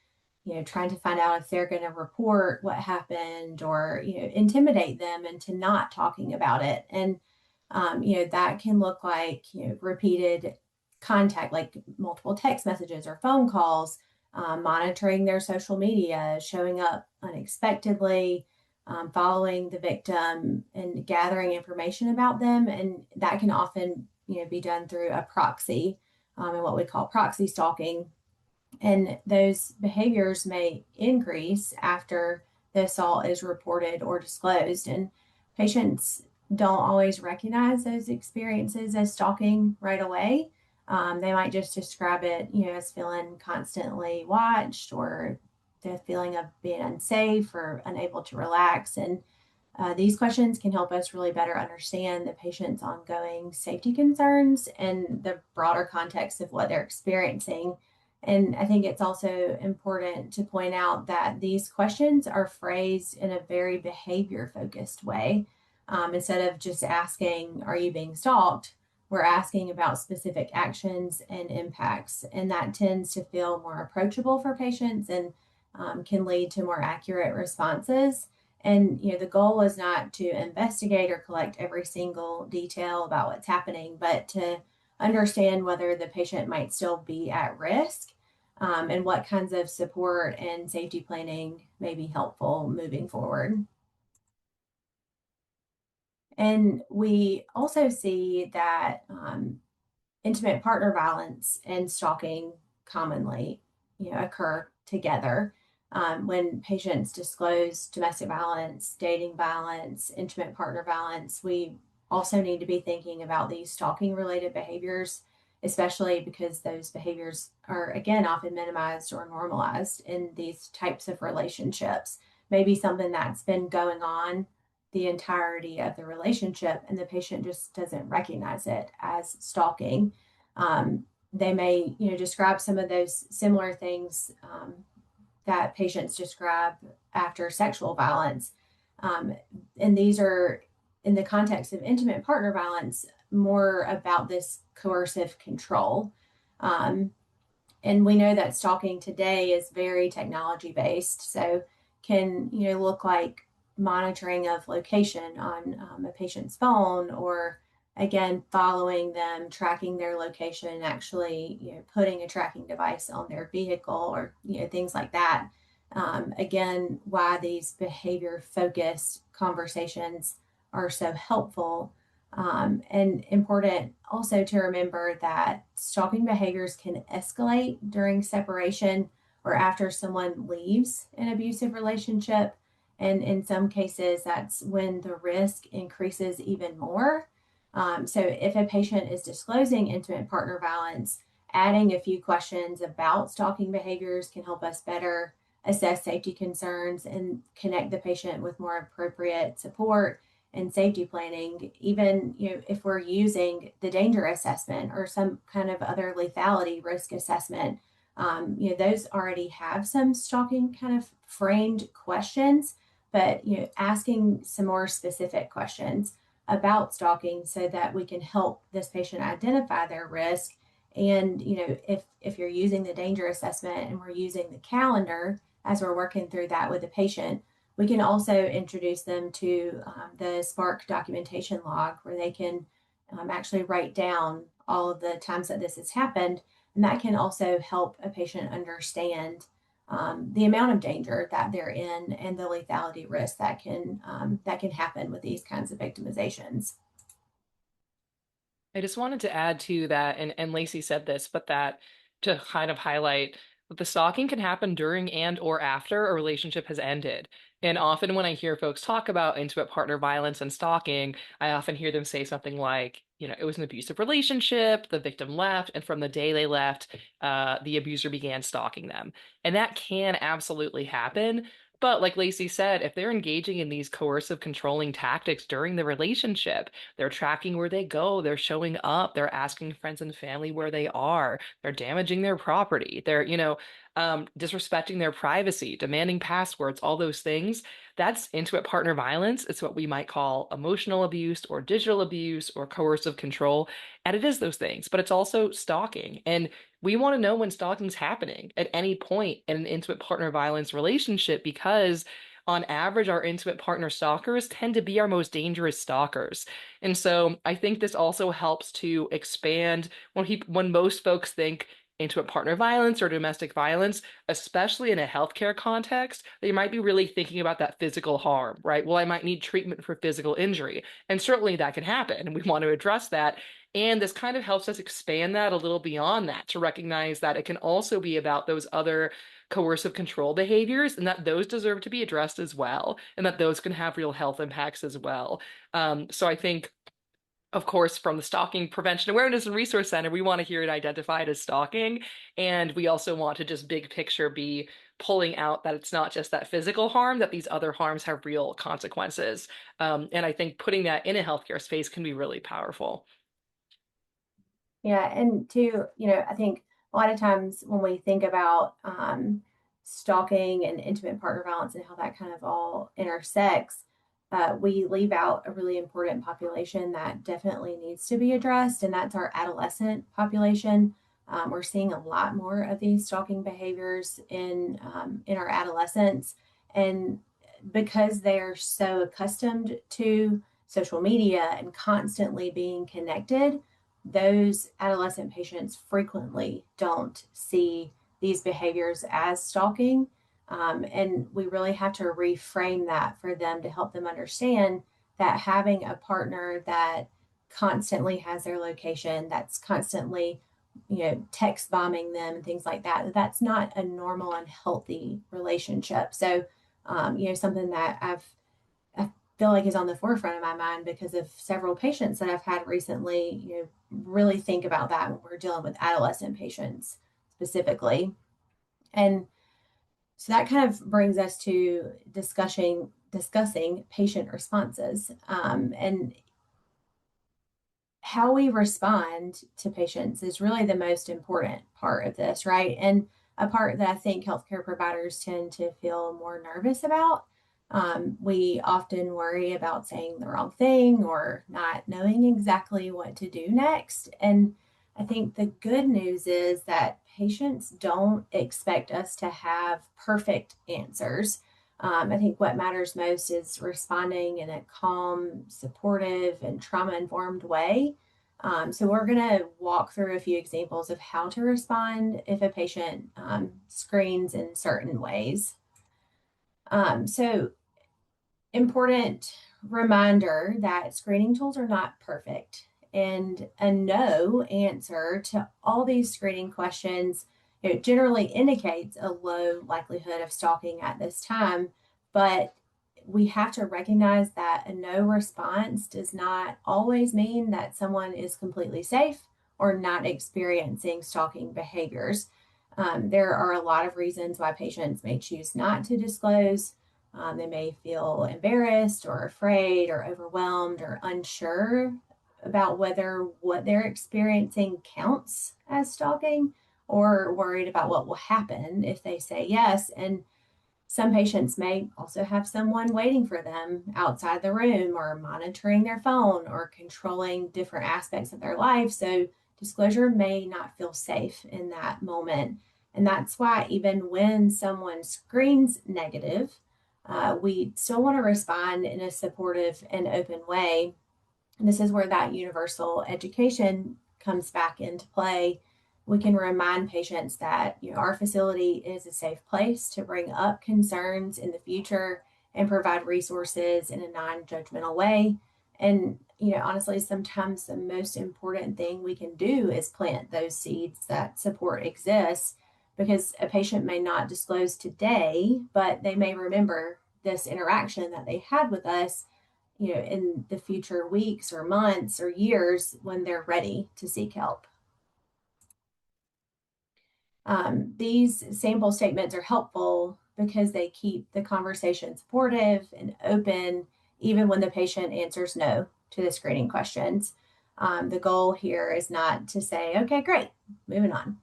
trying to find out if they're going to report what happened, or, intimidate them into not talking about it. And, that can look like, repeated contact, like multiple text messages or phone calls, monitoring their social media, showing up unexpectedly, following the victim and gathering information about them. And that can often, be done through a proxy, and what we call proxy stalking, and those behaviors may increase after the assault is reported or disclosed. And patients don't always recognize those experiences as stalking right away. They might just describe it, as feeling constantly watched, or the feeling of being unsafe or unable to relax. And these questions can help us really better understand the patient's ongoing safety concerns and the broader context of what they're experiencing. And I think it's also important to point out that these questions are phrased in a very behavior focused way. Instead of just asking, "Are you being stalked?" we're asking about specific actions and impacts. And that tends to feel more approachable for patients, and can lead to more accurate responses. And, the goal is not to investigate or collect every single detail about what's happening, but to understand whether the patient might still be at risk, and what kinds of support and safety planning may be helpful moving forward. And we also see that intimate partner violence and stalking commonly, occur together. When patients disclose domestic violence, dating violence, intimate partner violence, we also need to be thinking about these stalking related behaviors, especially because those behaviors are, again, often minimized or normalized in these types of relationships. Maybe something that's been going on the entirety of the relationship, and the patient just doesn't recognize it as stalking. They may, describe some of those similar things that patients describe after sexual violence. Um, and these are, in the context of intimate partner violence, more about this coercive control. Um, and we know that stalking today is very technology based, so can, look like monitoring of location on a patient's phone, or again following them, tracking their location, and actually, putting a tracking device on their vehicle, or, things like that. Again, why these behavior focused conversations are so helpful, and important also to remember that stalking behaviors can escalate during separation or after someone leaves an abusive relationship. And in some cases, that's when the risk increases even more. So if a patient is disclosing intimate partner violence, adding a few questions about stalking behaviors can help us better assess safety concerns and connect the patient with more appropriate support and safety planning. Even, if we're using the danger assessment or some kind of other lethality risk assessment, those already have some stalking kind of framed questions, but, asking some more specific questions about stalking so that we can help this patient identify their risk. And, if you're using the danger assessment and we're using the calendar as we're working through that with the patient, we can also introduce them to the SPARC documentation log, where they can actually write down all of the times that this has happened. And that can also help a patient understand the amount of danger that they're in and the lethality risk that can happen with these kinds of victimizations. I just wanted to add to that, and Laci said this, but that to kind of highlight that the stalking can happen during and or after a relationship has ended. And often when I hear folks talk about intimate partner violence and stalking, I often hear them say something like, it was an abusive relationship, the victim left, and from the day they left, the abuser began stalking them. And that can absolutely happen. But like Laci said, if they're engaging in these coercive controlling tactics during the relationship, they're tracking where they go. They're showing up. They're asking friends and family where they are. They're damaging their property. They're, disrespecting their privacy, demanding passwords, all those things. That's intimate partner violence. It's what we might call emotional abuse or digital abuse or coercive control. And it is those things, but it's also stalking. And we want to know when stalking's happening at any point in an intimate partner violence relationship because on average, our intimate partner stalkers tend to be our most dangerous stalkers. And so I think this also helps to expand when most folks think intimate partner violence or domestic violence, especially in a healthcare context, they might be really thinking about that physical harm, right? Well, I might need treatment for physical injury. And certainly that can happen, and we want to address that. And this kind of helps us expand that a little beyond that to recognize that it can also be about those other coercive control behaviors and that those deserve to be addressed as well, and that those can have real health impacts as well. So I think, of course, from the Stalking Prevention Awareness and Resource Center, we want to hear it identified as stalking. And we also want to just big picture be pulling out that it's not just that physical harm, that these other harms have real consequences. And I think putting that in a healthcare space can be really powerful. Yeah, and I think a lot of times when we think about stalking and intimate partner violence and how that kind of all intersects, we leave out a really important population that definitely needs to be addressed, and that's our adolescent population. We're seeing a lot more of these stalking behaviors in our adolescents, and because they are so accustomed to social media and constantly being connected, those adolescent patients frequently don't see these behaviors as stalking. And we really have to reframe that for them to help them understand that having a partner that constantly has their location, that's constantly, text bombing them and things like that, that's not a normal and healthy relationship. So, something that I feel like is on the forefront of my mind because of several patients that I've had recently, really think about that when we're dealing with adolescent patients specifically. And so that kind of brings us to discussing patient responses, and how we respond to patients is really the most important part of this, right? And a part that I think healthcare providers tend to feel more nervous about. We often worry about saying the wrong thing or not knowing exactly what to do next. And I think the good news is that patients don't expect us to have perfect answers. I think what matters most is responding in a calm, supportive, and trauma informed way. So, we're going to walk through a few examples of how to respond if a patient screens in certain ways. So, important reminder that screening tools are not perfect. And a no answer to all these screening questions, it generally indicates a low likelihood of stalking at this time. But we have to recognize that a no response does not always mean that someone is completely safe or not experiencing stalking behaviors. There are a lot of reasons why patients may choose not to disclose. They may feel embarrassed or afraid or overwhelmed or unsure about whether what they're experiencing counts as stalking, or worried about what will happen if they say yes. And some patients may also have someone waiting for them outside the room or monitoring their phone or controlling different aspects of their life. So disclosure may not feel safe in that moment. And that's why, even when someone screens negative, we still want to respond in a supportive and open way. And this is where that universal education comes back into play. We can remind patients that our facility is a safe place to bring up concerns in the future and provide resources in a non-judgmental way. And honestly, sometimes the most important thing we can do is plant those seeds that support exists, because a patient may not disclose today, but they may remember this interaction that they had with us, in the future weeks or months or years when they're ready to seek help. These sample statements are helpful because they keep the conversation supportive and open, even when the patient answers no to the screening questions. The goal here is not to say, okay, great, moving on,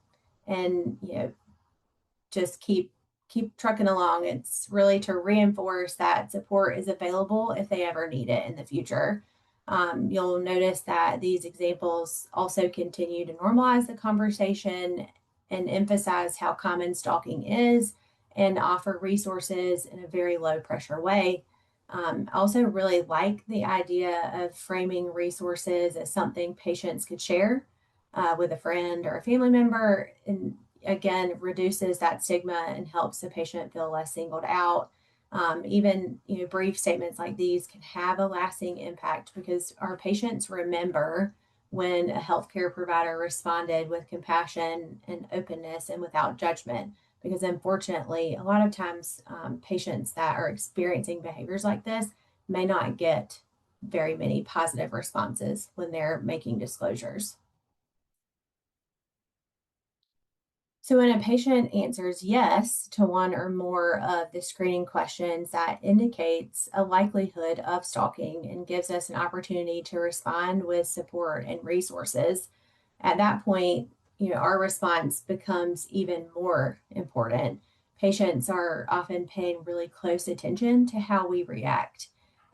and just keep trucking along. It's really to reinforce that support is available if they ever need it in the future. You'll notice that these examples also continue to normalize the conversation and emphasize how common stalking is and offer resources in a very low pressure way. I also really like the idea of framing resources as something patients could share with a friend or a family member, and again reduces that stigma and helps the patient feel less singled out. Even brief statements like these can have a lasting impact because our patients remember when a healthcare provider responded with compassion and openness and without judgment. Because unfortunately, a lot of times patients that are experiencing behaviors like this may not get very many positive responses when they're making disclosures. So when a patient answers yes to one or more of the screening questions, that indicates a likelihood of stalking and gives us an opportunity to respond with support and resources. At that point, our response becomes even more important. Patients are often paying really close attention to how we react.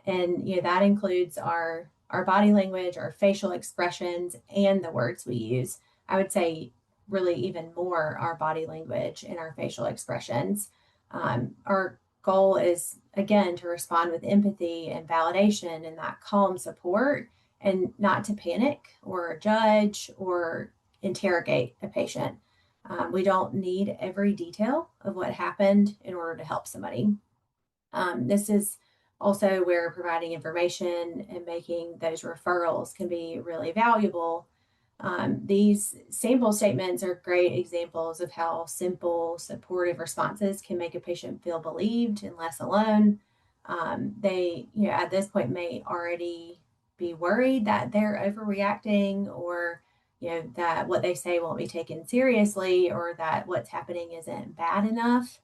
And that includes our body language, our facial expressions, and the words we use. I would say really even more our body language and our facial expressions. Our goal is, again, to respond with empathy and validation and that calm support, and not to panic or judge or interrogate a patient. We don't need every detail of what happened in order to help somebody. This is also where providing information and making those referrals can be really valuable. These sample statements are great examples of how simple, supportive responses can make a patient feel believed and less alone. They, at this point may already be worried that they're overreacting, or, that what they say won't be taken seriously, or that what's happening isn't bad enough.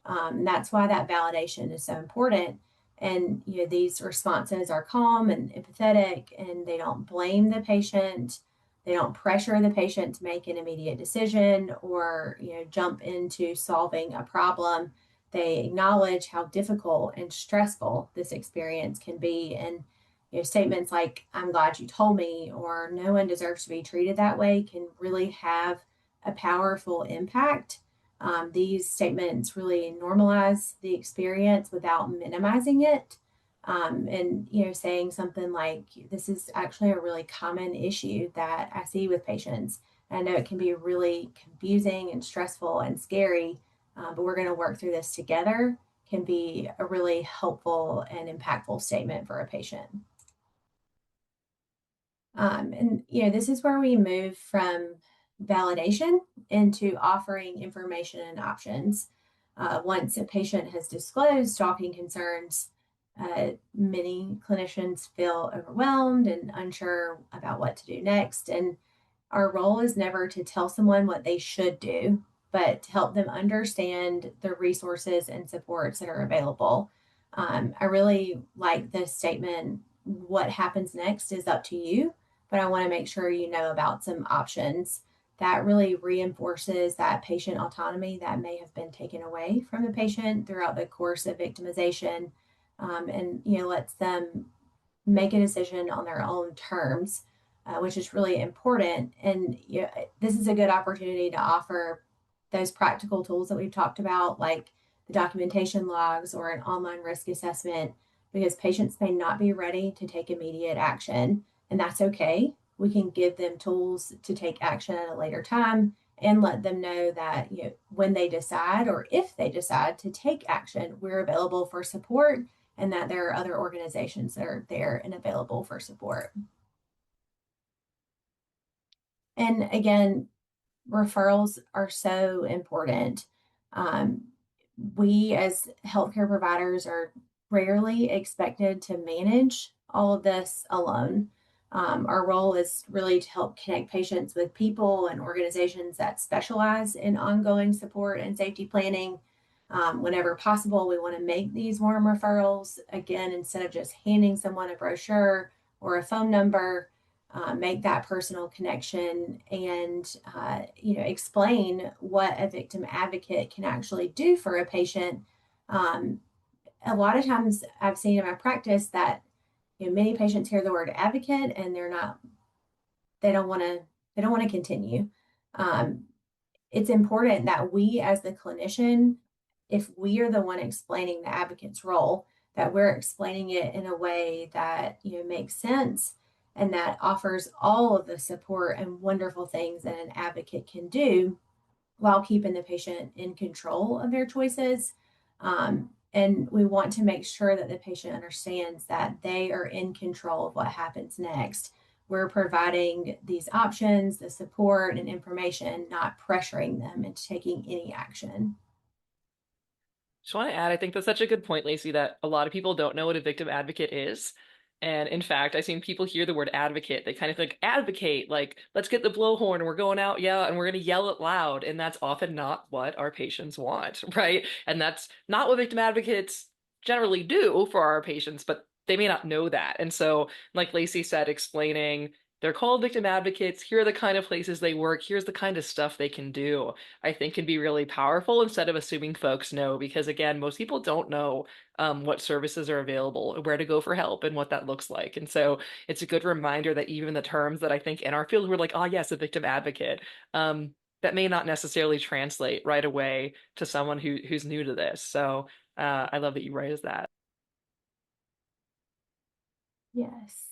That's why that validation is so important. And, these responses are calm and empathetic, and they don't blame the patient. They don't pressure the patient to make an immediate decision or, jump into solving a problem. They acknowledge how difficult and stressful this experience can be. And statements like, I'm glad you told me, or no one deserves to be treated that way, can really have a powerful impact. These statements really normalize the experience without minimizing it. And saying something like, this is actually a really common issue that I see with patients. I know it can be really confusing and stressful and scary, but we're going to work through this together, can be a really helpful and impactful statement for a patient. And this is where we move from validation into offering information and options. Once a patient has disclosed stalking concerns, many clinicians feel overwhelmed and unsure about what to do next. And our role is never to tell someone what they should do, but to help them understand the resources and supports that are available. I really like this statement, what happens next is up to you, but I want to make sure you know about some options. That really reinforces that patient autonomy that may have been taken away from the patient throughout the course of victimization, and lets them make a decision on their own terms, which is really important. And this is a good opportunity to offer those practical tools that we've talked about, like the documentation logs or an online risk assessment, because patients may not be ready to take immediate action, and that's okay. We can give them tools to take action at a later time and let them know that, when they decide or if they decide to take action, we're available for support, and that there are other organizations that are there and available for support. And again, referrals are so important. Um, we as healthcare providers are rarely expected to manage all of this alone. Our role is really to help connect patients with people and organizations that specialize in ongoing support and safety planning. Whenever possible, we want to make these warm referrals. Again, instead of just handing someone a brochure or a phone number, make that personal connection and explain what a victim advocate can actually do for a patient. um, a lot of times I've seen in my practice that many patients hear the word advocate and they don't want to continue. um, it's important that we as the clinician, if we are the one explaining the advocate's role, that we're explaining it in a way that makes sense and that offers all of the support and wonderful things that an advocate can do while keeping the patient in control of their choices. And we want to make sure that the patient understands that they are in control of what happens next. We're providing these options, the support and information, not pressuring them into taking any action. Just want to add, I think that's such a good point, Laci, that a lot of people don't know what a victim advocate is. And in fact, I've seen people hear the word advocate, they kind of think advocate, like, let's get the blowhorn and we're going out, yeah, and we're going to yell it loud. And that's often not what our patients want, right? And that's not what victim advocates generally do for our patients, but they may not know that. And so, like Laci said, explaining they're called victim advocates, here are the kind of places they work, here's the kind of stuff they can do, I think can be really powerful instead of assuming folks know, because again, most people don't know what services are available, where to go for help, and what that looks like. And so it's a good reminder that even the terms that I think in our field we're like, oh yes, a victim advocate, that may not necessarily translate right away to someone who's new to this. So I love that you raised that. Yes.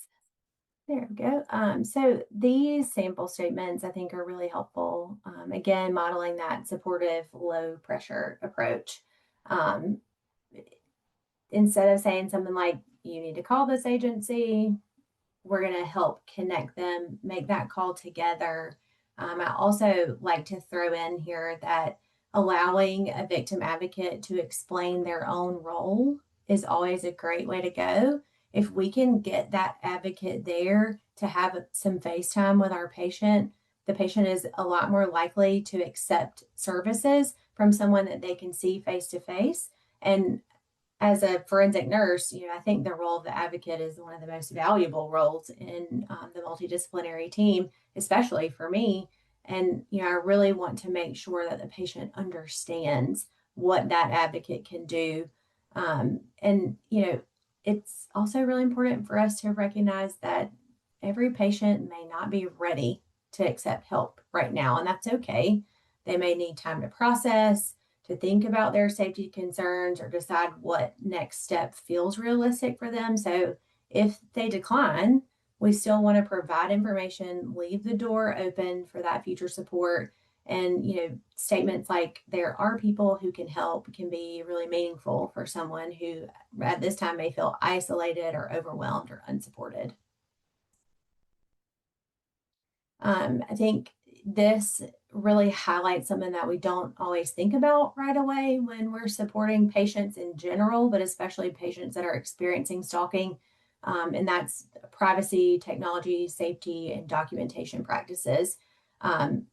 There we go. So these sample statements I think are really helpful. Again, modeling that supportive, low pressure approach. Um, Instead of saying something like, you need to call this agency, we're going to help connect them, make that call together. I also like to throw in here that allowing a victim advocate to explain their own role is always a great way to go. If we can get that advocate there to have some face time with our patient, the patient is a lot more likely to accept services from someone that they can see face to face. And as a forensic nurse, I think the role of the advocate is one of the most valuable roles in the multidisciplinary team, especially for me. And, I really want to make sure that the patient understands what that advocate can do. And, it's also really important for us to recognize that every patient may not be ready to accept help right now, and that's okay. They may need time to process, to think about their safety concerns, or decide what next step feels realistic for them. So if they decline, we still want to provide information, leave the door open for that future support. And, statements like there are people who can help can be really meaningful for someone who at this time may feel isolated or overwhelmed or unsupported. I think this really highlights something that we don't always think about right away when we're supporting patients in general, but especially patients that are experiencing stalking. And that's privacy, technology, safety, and documentation practices. Um,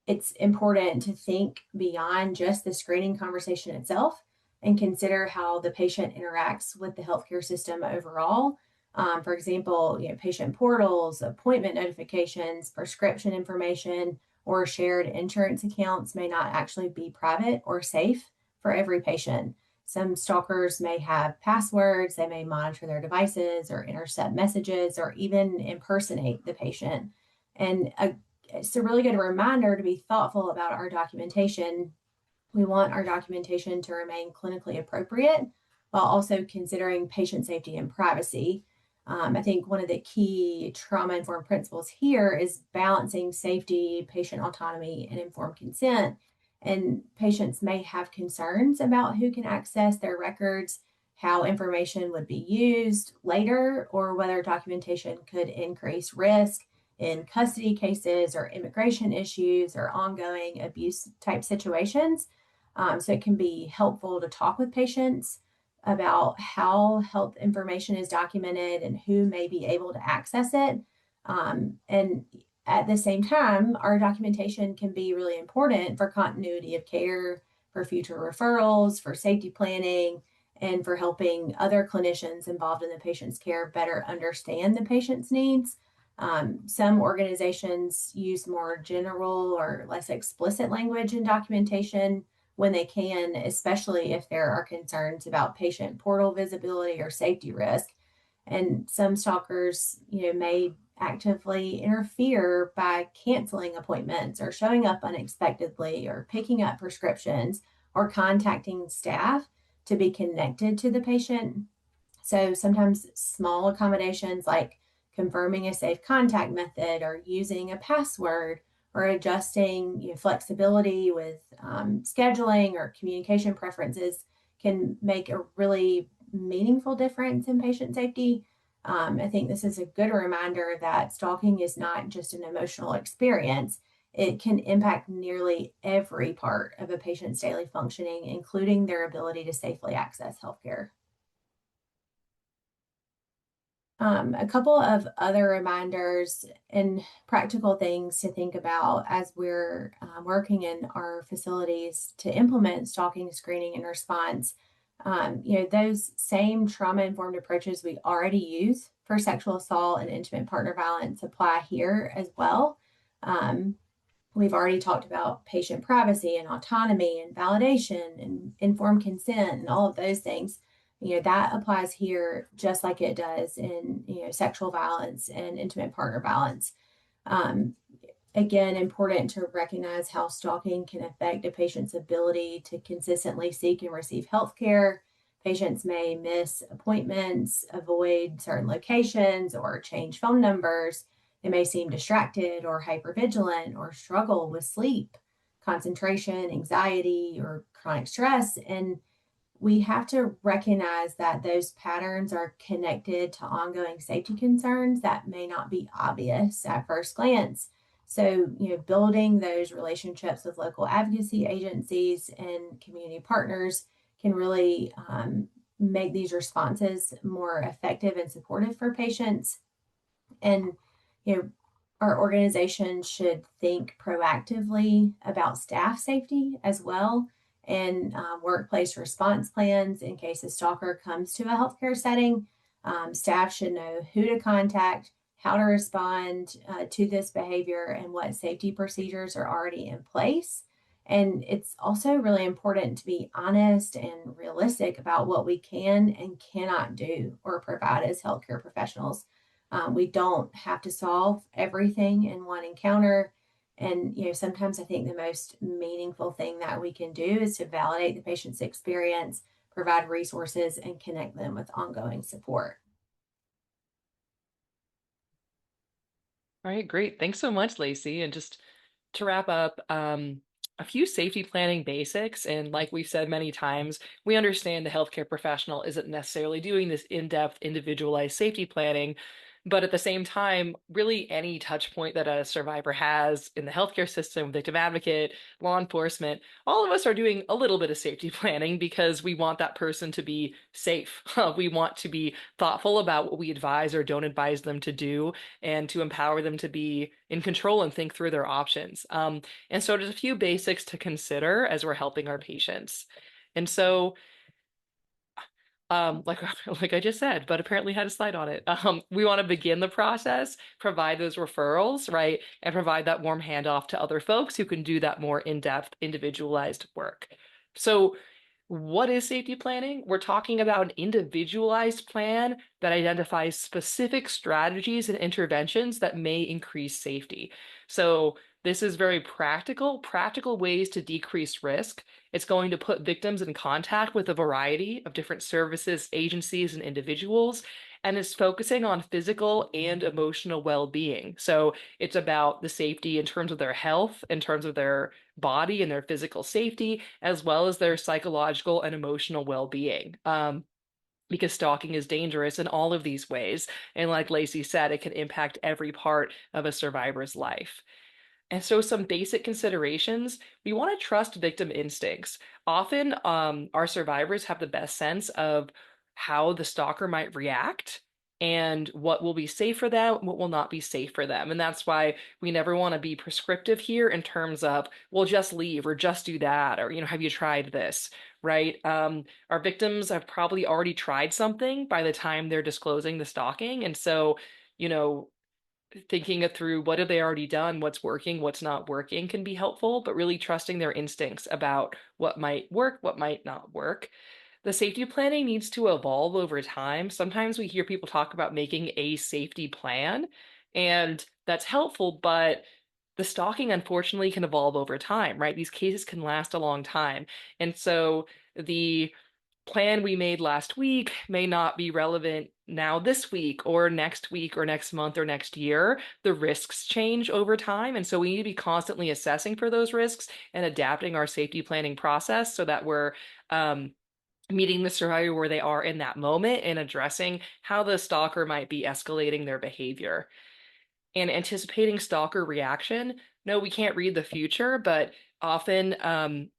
it's important to think beyond just the screening conversation itself and consider how the patient interacts with the healthcare system overall. For example, patient portals, appointment notifications, prescription information, or shared insurance accounts may not actually be private or safe for every patient. Some stalkers may have passwords, they may monitor their devices or intercept messages or even impersonate the patient. And it's a really good reminder to be thoughtful about our documentation. We want our documentation to remain clinically appropriate while also considering patient safety and privacy. I think one of the key trauma-informed principles here is balancing safety, patient autonomy, and informed consent. And patients may have concerns about who can access their records, how information would be used later, or whether documentation could increase risk in custody cases or immigration issues or ongoing abuse type situations. So it can be helpful to talk with patients about how health information is documented and who may be able to access it. And at the same time, our documentation can be really important for continuity of care, for future referrals, for safety planning, and for helping other clinicians involved in the patient's care better understand the patient's needs. Some organizations use more general or less explicit language in documentation when they can, especially if there are concerns about patient portal visibility or safety risk. And some stalkers, may actively interfere by canceling appointments or showing up unexpectedly or picking up prescriptions or contacting staff to be connected to the patient. So sometimes small accommodations like confirming a safe contact method or using a password or adjusting flexibility with scheduling or communication preferences can make a really meaningful difference in patient safety. I think this is a good reminder that stalking is not just an emotional experience. It can impact nearly every part of a patient's daily functioning, including their ability to safely access healthcare. A couple of other reminders and practical things to think about as we're working in our facilities to implement stalking, screening, and response. Those same trauma-informed approaches we already use for sexual assault and intimate partner violence apply here as well. Um, We've already talked about patient privacy and autonomy and validation and informed consent and all of those things. That applies here just like it does in, sexual violence and intimate partner violence. Um, Again, important to recognize how stalking can affect a patient's ability to consistently seek and receive health care. Patients may miss appointments, avoid certain locations, or change phone numbers. They may seem distracted or hypervigilant or struggle with sleep, concentration, anxiety, or chronic stress. And we have to recognize that those patterns are connected to ongoing safety concerns that may not be obvious at first glance. So, building those relationships with local advocacy agencies and community partners can really make these responses more effective and supportive for patients. And, you know, our organization should think proactively about staff safety as well and workplace response plans in case a stalker comes to a healthcare setting. Staff should know who to contact, how to respond to this behavior, and what safety procedures are already in place. And it's also really important to be honest and realistic about what we can and cannot do or provide as healthcare professionals. We don't have to solve everything in one encounter. And, sometimes I think the most meaningful thing that we can do is to validate the patient's experience, provide resources, and connect them with ongoing support. All right, great. Thanks so much, Laci. And just to wrap up, a few safety planning basics. And like we've said many times, we understand the healthcare professional isn't necessarily doing this in-depth, individualized safety planning. But at the same time, really any touch point that a survivor has in the healthcare system, victim advocate, law enforcement, all of us are doing a little bit of safety planning because we want that person to be safe. We want to be thoughtful about what we advise or don't advise them to do and to empower them to be in control and think through their options. And so there's a few basics to consider as we're helping our patients. And so like like I just said, but apparently had a slide on it. We want to begin the process, provide those referrals, right, and provide that warm handoff to other folks who can do that more in-depth, individualized work. So what is safety planning? We're talking about an individualized plan that identifies specific strategies and interventions that may increase safety. So this is very practical ways to decrease risk. It's going to put victims in contact with a variety of different services, agencies, and individuals. and it's focusing on physical and emotional well-being. So it's about the safety in terms of their health, in terms of their body and their physical safety, as well as their psychological and emotional well-being. Because stalking is dangerous in all of these ways. And like Laci said, it can impact every part of a survivor's life. And so, some basic considerations, we want to trust victim instincts. Often, our survivors have the best sense of how the stalker might react and what will be safe for them, what will not be safe for them. And that's why we never want to be prescriptive here in terms of, well, just leave or just do that, or, have you tried this, right? Our victims have probably already tried something by the time they're disclosing the stalking. And so, you know, thinking it through what have they already done, what's working, what's not working can be helpful, but really trusting their instincts about what might work, what might not work. The safety planning needs to evolve over time. Sometimes we hear people talk about making a safety plan, and that's helpful, but the stalking unfortunately can evolve over time, right? These cases can last a long time. And so the plan we made last week may not be relevant now this week or next month or next year. The risks change over time. And so we need to be constantly assessing for those risks and adapting our safety planning process so that we're um, meeting the survivor where they are in that moment and addressing how the stalker might be escalating their behavior. And anticipating stalker reaction. No, we can't read the future, but often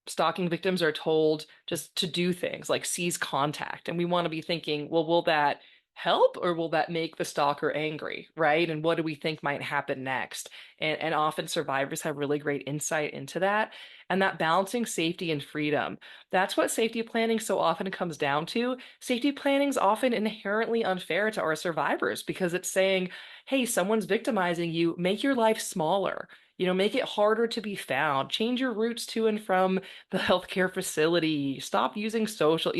stalking victims are told just to do things like seize contact. And we want to be thinking, well, will that help or will that make the stalker angry, right? And what do we think might happen next? And often survivors have really great insight into that. And that balancing safety and freedom. That's what safety planning so often comes down to. Safety planning is often inherently unfair to our survivors because it's saying, hey, someone's victimizing you, make your life smaller. Make it harder to be found. Change your routes to and from the healthcare facility. Stop using social,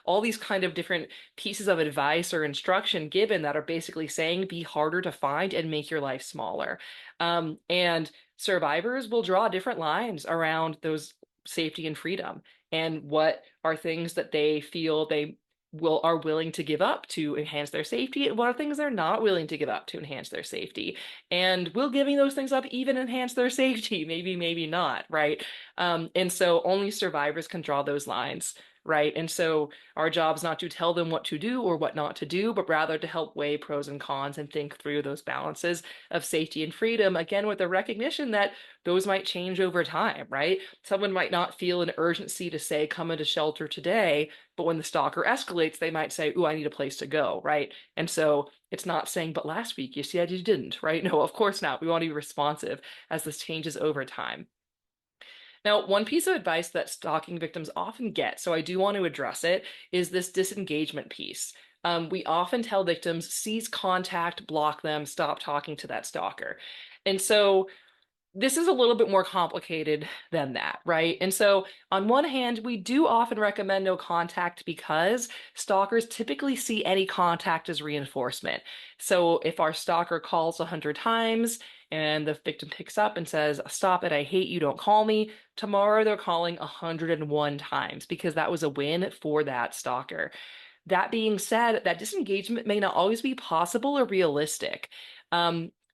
all these kind of different pieces of advice or instruction given that are basically saying be harder to find and make your life smaller. And survivors will draw different lines around those safety and freedom and what are things that they feel they are willing to give up to enhance their safety and what are things they're not willing to give up to enhance their safety. And will giving those things up even enhance their safety? Maybe, maybe not, right? And so only survivors can draw those lines, right? And so our job is not to tell them what to do or what not to do, but rather to help weigh pros and cons and think through those balances of safety and freedom, again, with the recognition that those might change over time, right? Someone might not feel an urgency to say, come into shelter today, but when the stalker escalates, they might say, ooh, I need a place to go, right? And so it's not saying, but last week you said you didn't, right? No, of course not. We want to be responsive as this changes over time. Now, one piece of advice that stalking victims often get, so I do want to address it, is this disengagement piece. We often tell victims, cease contact, block them, stop talking to that stalker. And so this is a little bit more complicated than that, right? And so, on one hand, we do often recommend no contact because stalkers typically see any contact as reinforcement. So, if our stalker calls 100 times and the victim picks up and says, stop it, I hate you, don't call me, tomorrow they're calling 101 times because that was a win for that stalker. That being said, that disengagement may not always be possible or realistic.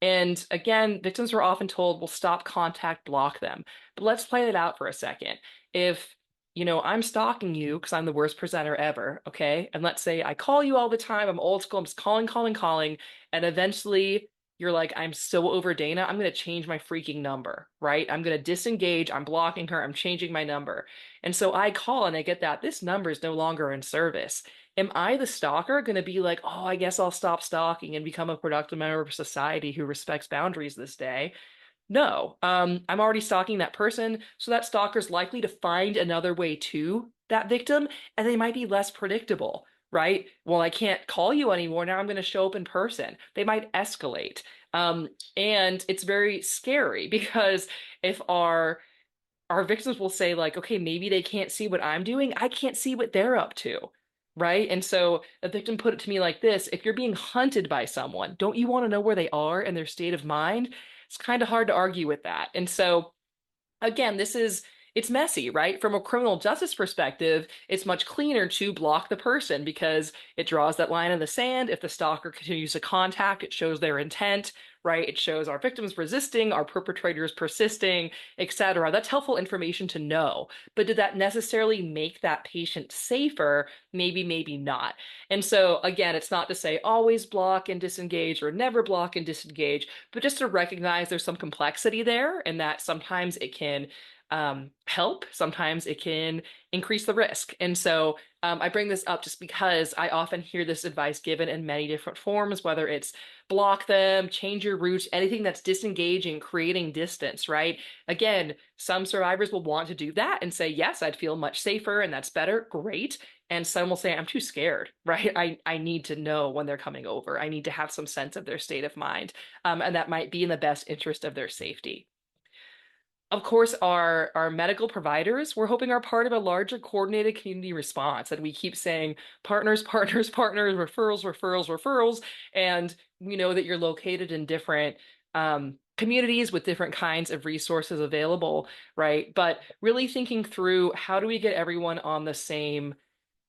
And again, victims were often told, well, stop contact, block them. But let's play it out for a second. If, I'm stalking you because I'm the worst presenter ever, okay? And let's say I call you all the time, I'm old school, I'm just calling, calling, calling, and eventually you're like, I'm so over Dana, I'm going to change my freaking number, right? I'm going to disengage, I'm blocking her, I'm changing my number. And so I call and I get that this number is no longer in service. Am I the stalker going to be like, oh, I guess I'll stop stalking and become a productive member of society who respects boundaries this day? No, I'm already stalking that person, so that stalker's likely to find another way to that victim, and they might be less predictable, right? Well, I can't call you anymore. Now I'm going to show up in person. They might escalate. And it's very scary because if our victims will say like, okay, maybe they can't see what I'm doing. I can't see what they're up to. Right. And so a victim put it to me like this: if you're being hunted by someone, don't you want to know where they are and their state of mind? It's kind of hard to argue with that. And so again, this is it's messy, right? From a criminal justice perspective, it's much cleaner to block the person because it draws that line in the sand. If the stalker continues to contact, it shows their intent, right? It shows our victims resisting, our perpetrators persisting, etc. That's helpful information to know. But did that necessarily make that patient safer? Maybe, maybe not. And so, again, it's not to say always block and disengage or never block and disengage, but just to recognize there's some complexity there and that sometimes it can help. Sometimes it can increase the risk. And so I bring this up just because I often hear this advice given in many different forms, whether it's block them, change your routes, anything that's disengaging, creating distance, right? Again, some survivors will want to do that and say, yes, I'd feel much safer and that's better. Great. And some will say, I'm too scared, right? I need to know when they're coming over. I need to have some sense of their state of mind. And that might be in the best interest of their safety. Of course, our medical providers, we're hoping are part of a larger coordinated community response. And we keep saying partners, partners, partners, referrals, referrals, referrals. And we know that you're located in different communities with different kinds of resources available, right? But really thinking through how do we get everyone on the same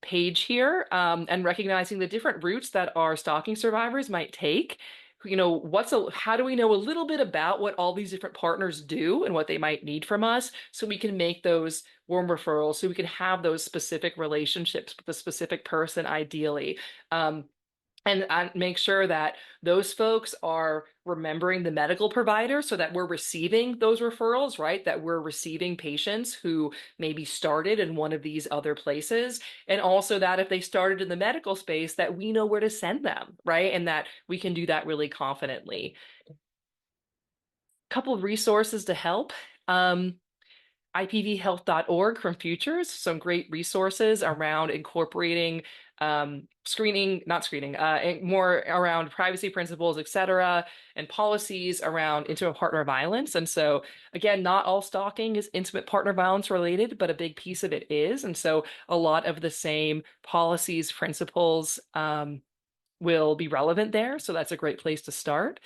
page here, and recognizing the different routes that our stalking survivors might take. How do we know a little bit about what all these different partners do and what they might need from us so we can make those warm referrals, so we can have those specific relationships with a specific person ideally. And make sure that those folks are remembering the medical provider so that we're receiving those referrals, right? That we're receiving patients who maybe started in one of these other places. And also that if they started in the medical space, that we know where to send them, right? And that we can do that really confidently. Couple of resources to help. IPVhealth.org from Futures, some great resources around incorporating screening, not screening, more around privacy principles, et cetera, and policies around intimate partner violence. And so, again, not all stalking is intimate partner violence related, but a big piece of it is. And so, a lot of the same policies, principles will be relevant there. So, that's a great place to start.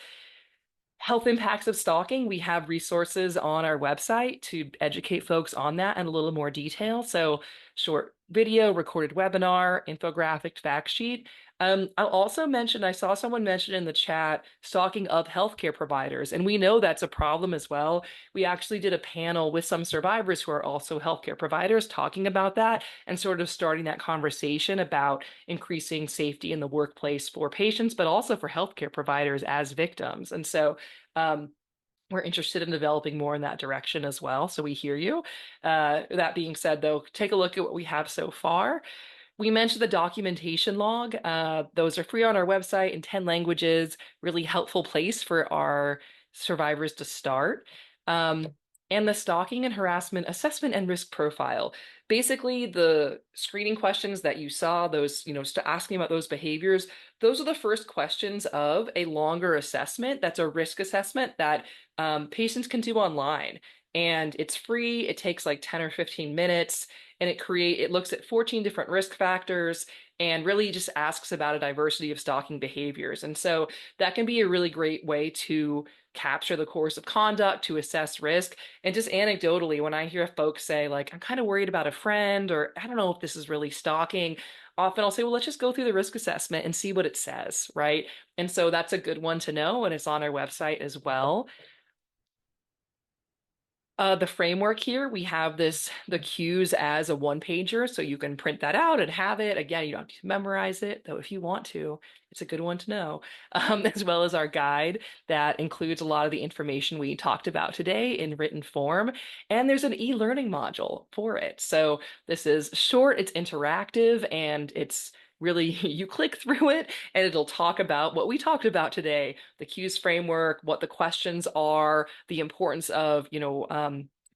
Health impacts of stalking, we have resources on our website to educate folks on that in a little more detail. So, short video, recorded webinar, infographic, fact sheet. I'll also mention, I saw someone mention in the chat stalking of healthcare providers, and we know that's a problem as well. We actually did a panel with some survivors who are also healthcare providers talking about that and sort of starting that conversation about increasing safety in the workplace for patients, but also for healthcare providers as victims. And so, um, we're interested in developing more in that direction as well. So we hear you. That being said, though, take a look at what we have so far. We mentioned the documentation log. Those are free on our website in 10 languages, really helpful place for our survivors to start. And the stalking and harassment assessment and risk profile. Basically, the screening questions that you saw, those, asking about those behaviors, those are the first questions of a longer assessment. That's a risk assessment that patients can do online. And it's free. It takes like 10 or 15 minutes and it looks at 14 different risk factors and really just asks about a diversity of stalking behaviors. And so that can be a really great way to capture the course of conduct, to assess risk. And just anecdotally, when I hear folks say, like, I'm kind of worried about a friend, or I don't know if this is really stalking, often I'll say, well, let's just go through the risk assessment and see what it says, right? And so that's a good one to know, and it's on our website as well. The framework here, we have the cues as a one pager, so you can print that out and have it. Again, you don't have to memorize it, though if you want to, it's a good one to know. As well as our guide that includes a lot of the information we talked about today in written form. And there's an e-learning module for it. So this is short, it's interactive, and it's really, you click through it and it'll talk about what we talked about today, the cues framework, what the questions are, the importance of,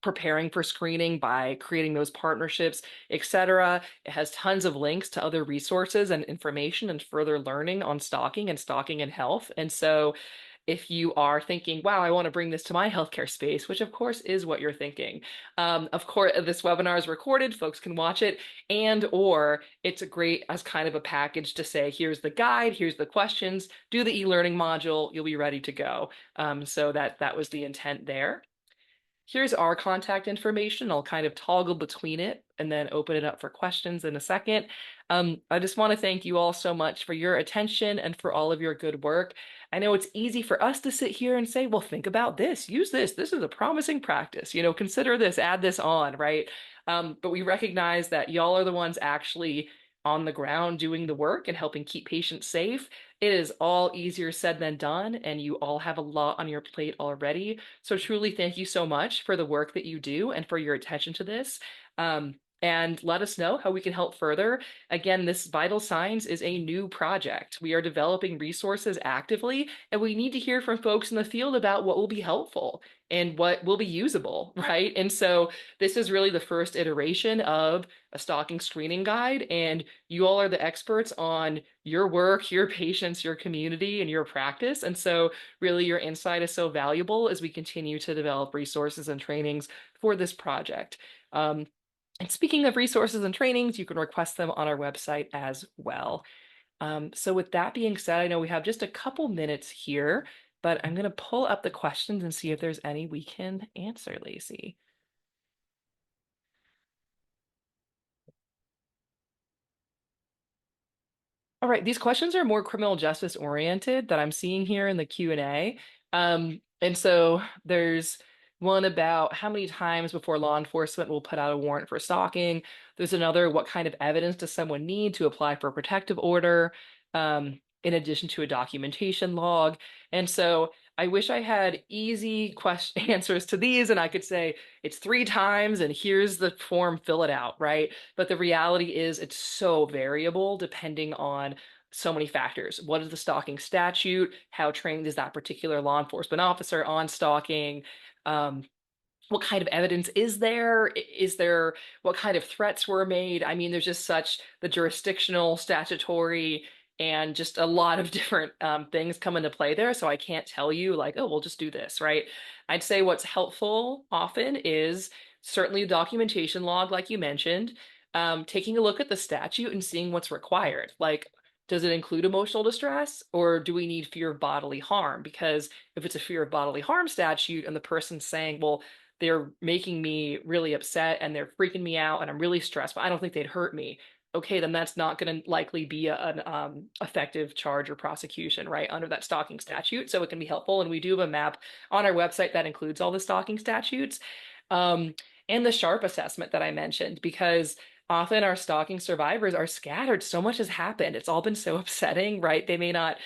preparing for screening by creating those partnerships, etc. It has tons of links to other resources and information and further learning on stalking and stalking and health. And so if you are thinking, wow, I want to bring this to my healthcare space, which of course is what you're thinking. Of course, this webinar is recorded, folks can watch it, and or it's a great as kind of a package to say, here's the guide, here's the questions, do the e-learning module, you'll be ready to go. So that was the intent there. here's our contact information. I'll kind of toggle between it and then open it up for questions in a second. I just want to thank you all so much for your attention and for all of your good work. I know it's easy for us to sit here and say, well, think about this, use this. This is a promising practice. Consider this, add this on, right? But we recognize that y'all are the ones actually on the ground doing the work and helping keep patients safe. It is all easier said than done, and you all have a lot on your plate already. So truly thank you so much for the work that you do and for your attention to this. And let us know how we can help further. Again, this Vital Signs is a new project. We are developing resources actively, and we need to hear from folks in the field about what will be helpful and what will be usable, right? And so this is really the first iteration of a stalking screening guide, and you all are the experts on your work, your patients, your community, and your practice. And so really your insight is so valuable as we continue to develop resources and trainings for this project. And speaking of resources and trainings, you can request them on our website as well. So with that being said, I know we have just a couple minutes here, but I'm going to pull up the questions and see if there's any we can answer, Laci. All right, these questions are more criminal justice oriented that I'm seeing here in the Q&A. And so there's one about how many times before law enforcement will put out a warrant for stalking. There's another, what kind of evidence does someone need to apply for a protective order, in addition to a documentation log. And so I wish I had easy question answers to these and I could say it's 3 times and here's the form, fill it out, right? But the reality is it's so variable depending on so many factors. What is the stalking statute? How trained is that particular law enforcement officer on stalking? Um, what kind of evidence is there? Is there what kind of threats were made? I mean, there's just such the jurisdictional, statutory, and just a lot of different things come into play there. So I can't tell you like, oh, we'll just do this, right? I'd say what's helpful often is certainly a documentation log, like you mentioned, taking a look at the statute and seeing what's required. Like, does it include emotional distress or do we need fear of bodily harm? Because if it's a fear of bodily harm statute and the person's saying, well, they're making me really upset and they're freaking me out and I'm really stressed, but I don't think they'd hurt me. Okay, then that's not going to likely be an effective charge or prosecution, right, under that stalking statute. So it can be helpful. And we do have a map on our website that includes all the stalking statutes, um, and the SHARP assessment that I mentioned, because often our stalking survivors are scattered. So much has happened. It's all been so upsetting, right? They may not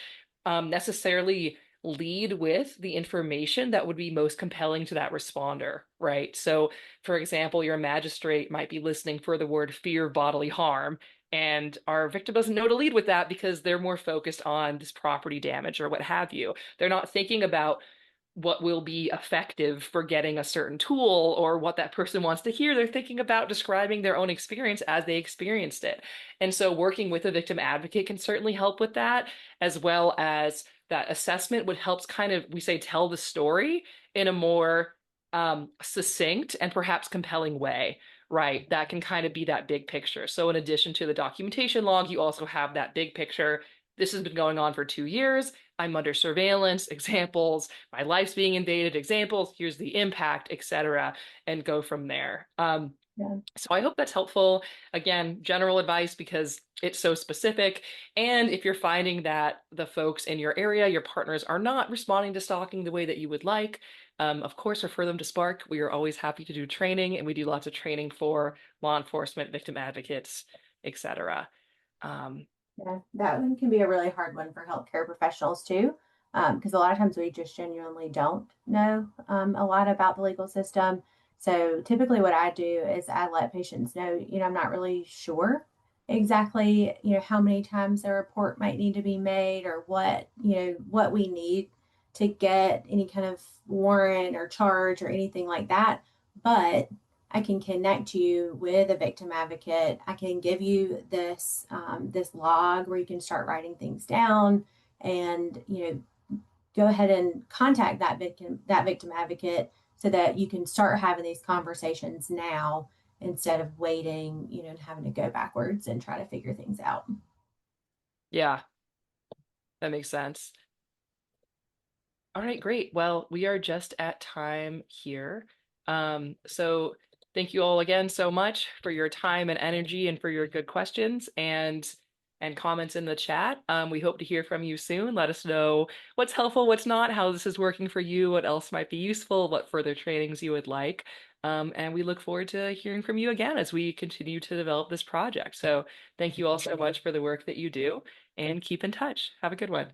necessarily lead with the information that would be most compelling to that responder, right? So, for example, your magistrate might be listening for the word fear of bodily harm, and our victim doesn't know to lead with that because they're more focused on this property damage or what have you. They're not thinking about what will be effective for getting a certain tool or what that person wants to hear. They're thinking about describing their own experience as they experienced it. And so working with a victim advocate can certainly help with that, as well as that assessment would help kind of, we say, tell the story in a more succinct and perhaps compelling way, right? That can kind of be that big picture. So in addition to the documentation log, you also have that big picture. This has been going on for 2 years. I'm under surveillance, examples, my life's being invaded, examples, here's the impact, etc., and go from there. Yeah. So I hope that's helpful. Again, general advice because it's so specific. And if you're finding that the folks in your area, your partners, are not responding to stalking the way that you would like, of course, refer them to SPARC. We are always happy to do training, and we do lots of training for law enforcement, victim advocates, etc. Um, Yeah, that one can be a really hard one for healthcare professionals too, because a lot of times we just genuinely don't know a lot about the legal system. So typically, what I do is I let patients know, I'm not really sure exactly, how many times a report might need to be made or what we need to get any kind of warrant or charge or anything like that. But I can connect you with a victim advocate. I can give you this log where you can start writing things down, and go ahead and contact that victim advocate so that you can start having these conversations now instead of waiting, and having to go backwards and try to figure things out. yeah, that makes sense. All right, great. Well, we are just at time here. So thank you all again so much for your time and energy and for your good questions and comments in the chat. We hope to hear from you soon. Let us know what's helpful, what's not, how this is working for you, what else might be useful, what further trainings you would like. And we look forward to hearing from you again as we continue to develop this project. So thank you all so much for the work that you do and keep in touch. Have a good one.